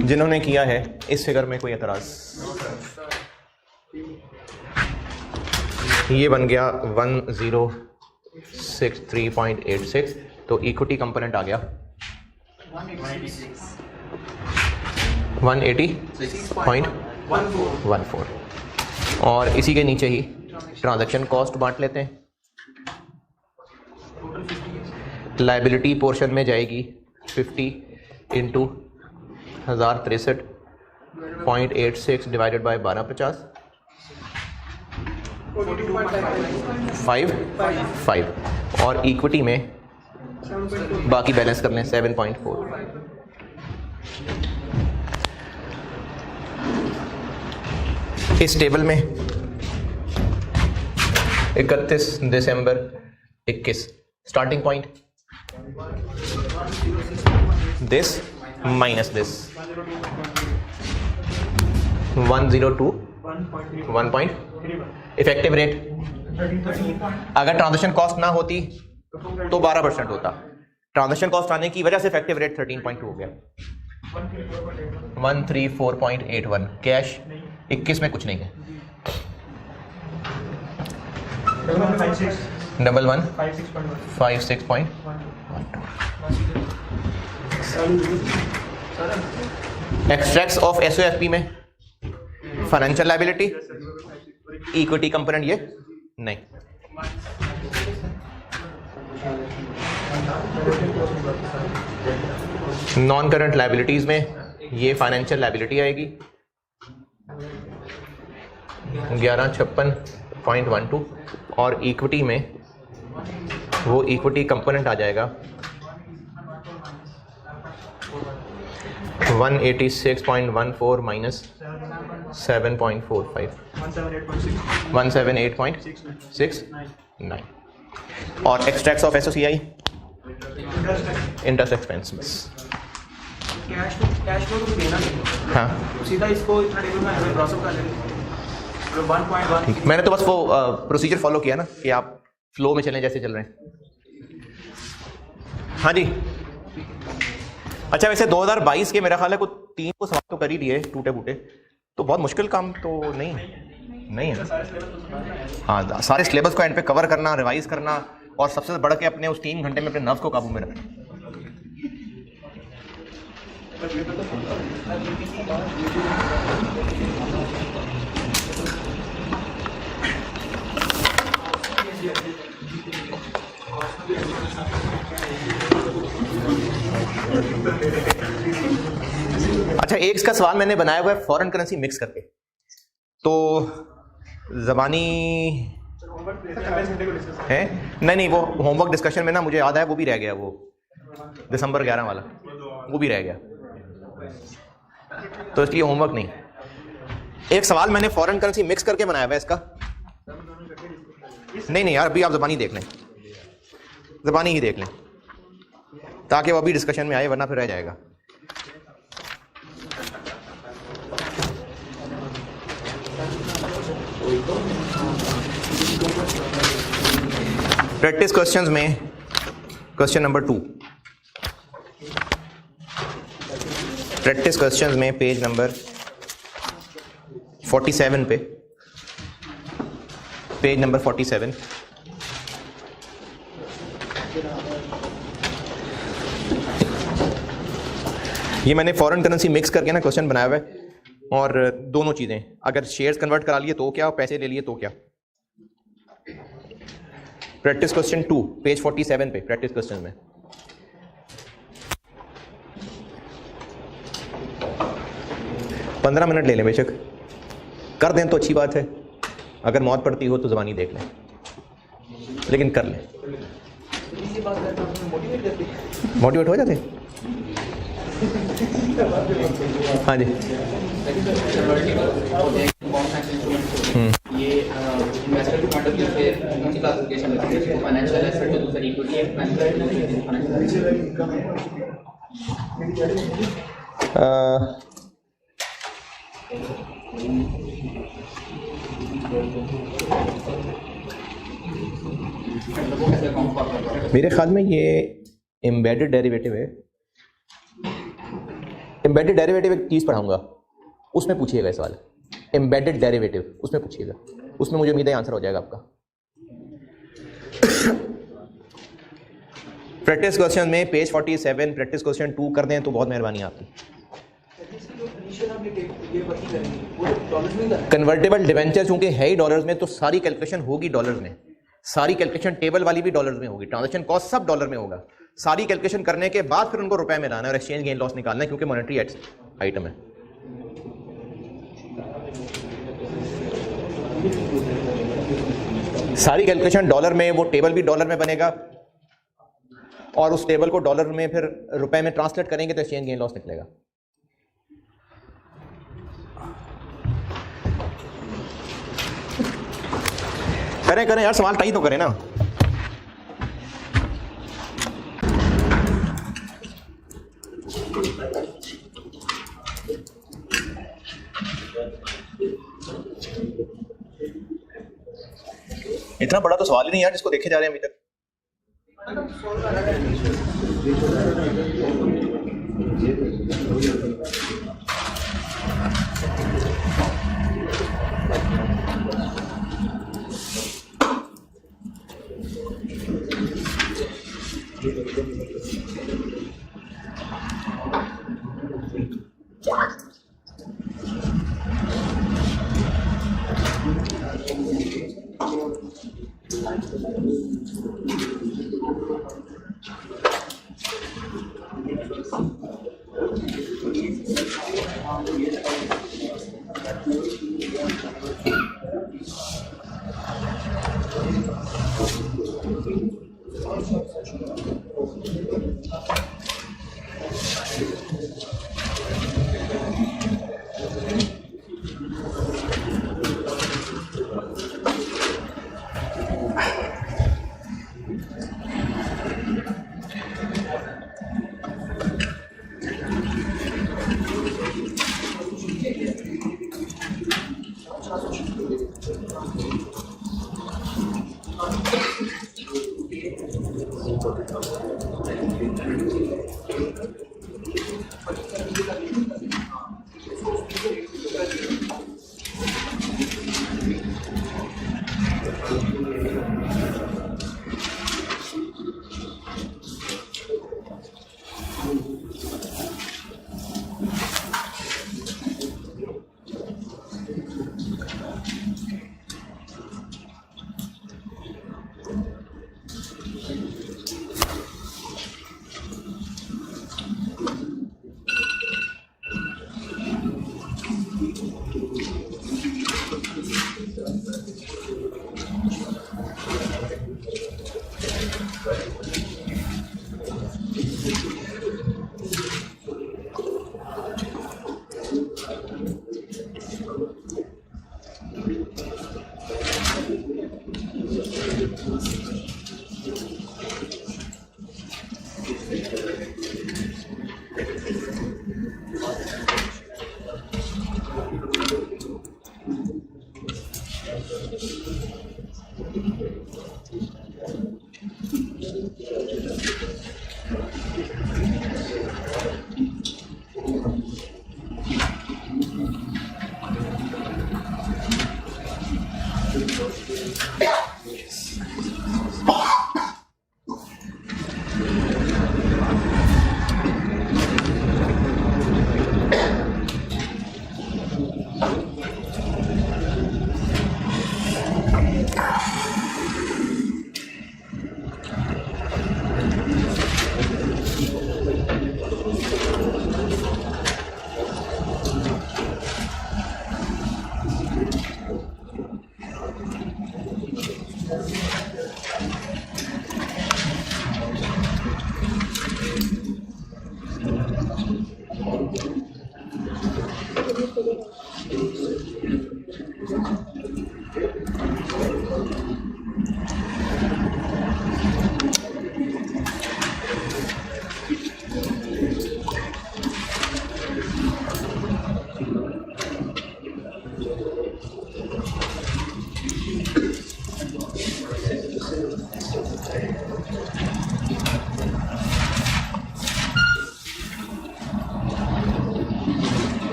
[SPEAKER 1] जिन्होंने किया है इस फिगर में कोई एतराज? ये बन गया 1063.86, तो इक्विटी कंपोनेंट आ गया 180.14, और इसी के नीचे ही ट्रांजैक्शन कॉस्ट बांट लेते हैं। लाइबिलिटी पोर्शन में जाएगी 50 इंटू 1063.86 डिवाइडेड बाय 1250, 5 और इक्विटी में बाकी बैलेंस कर लें 7.4। इस टेबल में 31 दिसंबर 21 starting point, this minus this 102 1. Effective rate अगर ट्रांजैक्शन कॉस्ट ना होती तो 12% होता। ट्रांजैक्शन कॉस्ट आने की वजह से इफेक्टिव रेट 13.2 हो गया। 134.81 कैश 21 में कुछ नहीं है। 1156.12 एक्सट्रैक्ट्स ऑफ एसओएफपी में फाइनेंशियल लायबिलिटी, इक्विटी कंपोनेंट ये नहीं। नॉन करंट लायबिलिटीज में ये फाइनेंशियल लायबिलिटी आएगी 1156.12, और इक्विटी में वो इक्विटी कंपोनेंट आ जाएगा 186.14 माइनस 7.45 178.69, और extracts of SOCI interest expense बस।
[SPEAKER 2] कैश फ्लो तो देना नहीं,
[SPEAKER 1] हाँ
[SPEAKER 2] सीधा इसको इतना टेबल में हमें क्रॉस अप कर लेंगे। 1.1
[SPEAKER 1] मैंने तो बस वो प्रोसीजर फॉलो किया ना कि आप फ्लो में चलें जैसे चल रहे हैं। हाँ जी, अच्छा वैसे 2022 के मेरा ख्याल है कुछ 3 को सवाल तो कर ही दिए टूटे फूटे, तो बहुत मुश्किल काम तो नहीं है ना। हाँ, सारे सिलेबस को एंड पे कवर करना, रिवाइज करना, और सबसे बढ़ के अपने उस 3 घंटे में अपने नर्व को काबू में रखना। अच्छा, एक इसका सवाल मैंने बनाया हुआ है फॉरेन करेंसी मिक्स करके, तो ज़बानी है नहीं वो होमवर्क डिस्कशन में ना मुझे याद है वो भी रह गया, वो दिसंबर 11 वाला वो भी रह गया, तो इसलिए होमवर्क नहीं। एक सवाल मैंने फॉरेन करेंसी मिक्स करके बनाया हुआ है इसका। नहीं यार, अभी आप ज़बानी देख लें, ज़बानी ही देख लें ताकि वो अभी डिस्कशन में आए, वरना फिर रह जाएगा। प्रैक्टिस क्वेश्चंस में क्वेश्चन नंबर 2, प्रैक्टिस क्वेश्चंस में पेज नंबर 47 पे, पेज नंबर 47, ये मैंने फॉरेन करेंसी मिक्स करके ना क्वेश्चन बनाया हुआ है, और दोनों चीज़ें, अगर शेयर्स कन्वर्ट करा लिए तो क्या, और पैसे ले लिए तो क्या। प्रैक्टिस क्वेश्चन 2 पेज 47 पे, प्रैक्टिस क्वेश्चन में पंद्रह मिनट ले लें, बेशक कर दें तो अच्छी बात है, अगर मौत पड़ती हो तो ज़बानी देख लें, लेकिन कर लें। मोटिवेट हो जाते। हाँ जी,
[SPEAKER 4] ये इन्वेस्टर के पॉइंट ऑफ व्यू से कौन सी क्लासिफिकेशन लगती है? फाइनेंशियल एसेट तो दूसरी इक्विटी है,
[SPEAKER 1] मेरे ख्याल में ये एम्बेडेड डेरिवेटिव है। एम्बेडेड डेरिवेटिव एक चीज़ पढ़ाऊंगा, उसमें पूछिएगा सवाल, एम्बेडेड डेरिवेटिव उसमें पूछिएगा, उसमें मुझे उम्मीद है आंसर हो जाएगा आपका। प्रैक्टिस क्वेश्चन में पेज 47 प्रैक्टिस क्वेश्चन 2 कर दें तो बहुत मेहरबानी आपकी। कन्वर्टेबल डिवेंचर चूंकि है ही डॉलर्स में तो सारी कैलकुलेशन होगी डॉलर्स में, सारी कैलकुलेशन टेबल वाली भी डॉलर्स में होगी, ट्रांजैक्शन कॉस्ट सब डॉलर में होगा। सारी कैलकुलेशन करने के बाद फिर उनको रुपए में लाना है और एक्सचेंज गेन लॉस निकालना है क्योंकि मॉनेटरी आइटम है। सारी कैलकुलेशन डॉलर में, वो टेबल भी डॉलर में बनेगा और उस टेबल को डॉलर में फिर रुपए में ट्रांसलेट करेंगे तो एक्सचेंज गेन लॉस निकलेगा। करें यार, सवाल टाई तो करें ना। इतना बड़ा तो सवाल ही नहीं यार जिसको देखे जा रहे हैं अभी तक।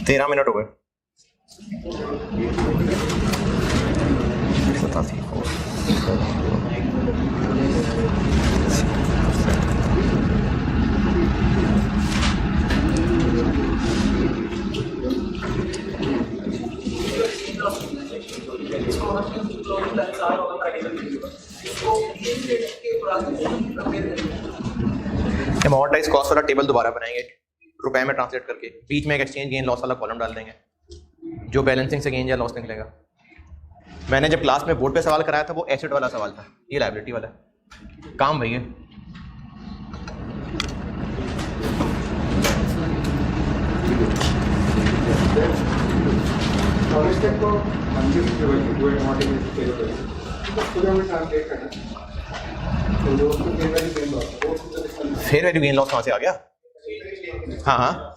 [SPEAKER 1] तेरह मिनट हो गए। एमोर्टाइज कॉस्ट वाला टेबल दोबारा बनाएंगे रुपए में ट्रांसलेट करके, बीच में एक एक्सचेंज गेन लॉस वाला कॉलम डाल देंगे जो बैलेंसिंग से गेन या लॉस निकलेगा। मैंने जब क्लास में बोर्ड पे सवाल कराया था वो एसेट वाला सवाल था, ये लायबिलिटी वाला काम भैया। फेयर वैल्यू गेन लॉस कहाँ से आ गया? हाँ हाँ,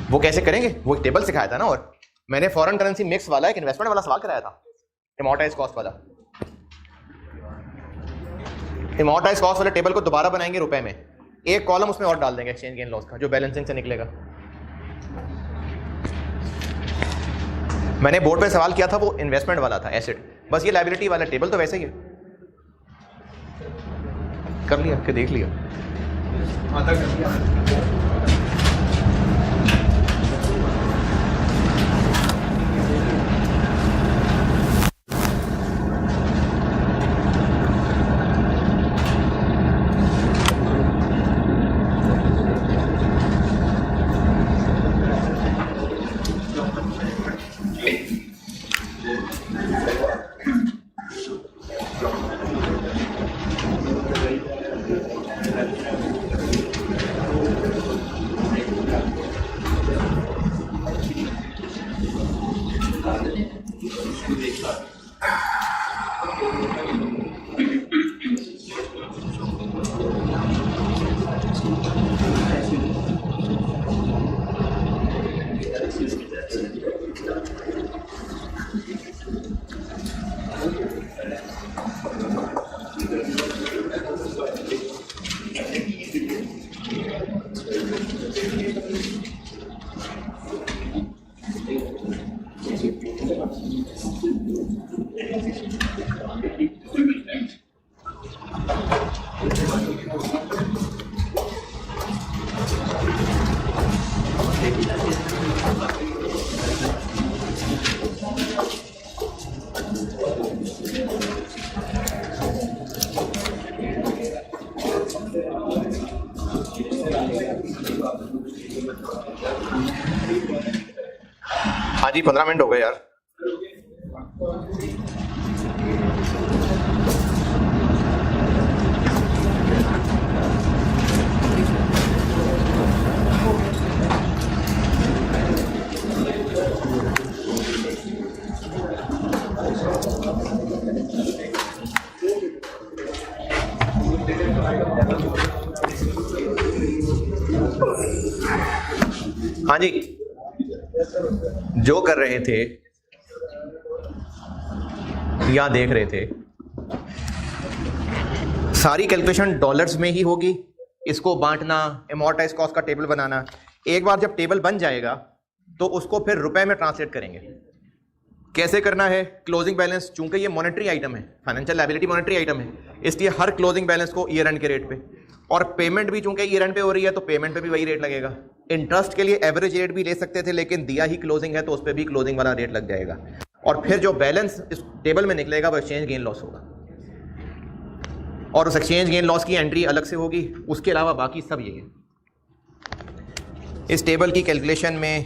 [SPEAKER 1] वो कैसे करेंगे? वो एक टेबल सिखाया था ना, और मैंने फॉरेन करेंसी मिक्स वाला एक इन्वेस्टमेंट वाला सवाल कराया था, एमोर्टाइज कॉस्ट वाला। एमोर्टाइज कॉस्ट वाले टेबल को दोबारा बनाएंगे रुपए में, एक कॉलम उसमें और डाल देंगे एक्सचेंज गेन लॉस का जो बैलेंसिंग से निकलेगा। मैंने बोर्ड पे सवाल किया था वो इन्वेस्टमेंट वाला था, एसेट। बस ये लायबिलिटी वाला टेबल तो वैसे ही है, कर लिया कि देख लिया। हाँ जी, 15 मिनट हो गए यार। हाँ जी, जो कर रहे थे या देख रहे थे, सारी कैलकुलेशन डॉलर्स में ही होगी। इसको बांटना, एमोर्टाइज कॉस्ट का टेबल बनाना, एक बार जब टेबल बन जाएगा तो उसको फिर रुपए में ट्रांसलेट करेंगे। कैसे करना है? क्लोजिंग बैलेंस, चूंकि ये मॉनेटरी आइटम है, फाइनेंशियल लायबिलिटी मॉनेटरी आइटम है, इसलिए हर क्लोजिंग बैलेंस को ईयर एंड के रेट पे, और पेमेंट भी चूंकि ईयर एंड पे हो रही है तो पेमेंट पे भी वही रेट लगेगा। इंटरेस्ट के लिए एवरेज रेट भी ले सकते थे, लेकिन दिया ही क्लोजिंग है तो उस पर भी क्लोजिंग वाला रेट लग जाएगा। और फिर जो बैलेंस इस टेबल में निकलेगा वो एक्सचेंज गेन लॉस होगा, और उस एक्सचेंज गेन लॉस की एंट्री अलग से होगी। उसके अलावा बाकी सब यही है। इस टेबल की कैलकुलेशन में,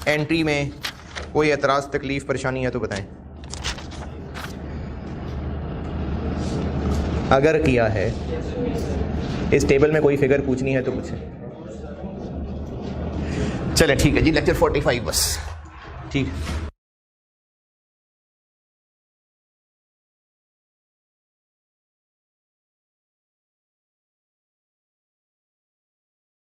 [SPEAKER 1] एंट्री में कोई एतराज़, तकलीफ, परेशानी है तो बताएं। अगर किया है, इस टेबल में कोई फिगर पूछनी है तो पूछें। चलें ठीक है जी, लेक्चर 45 बस, ठीक है।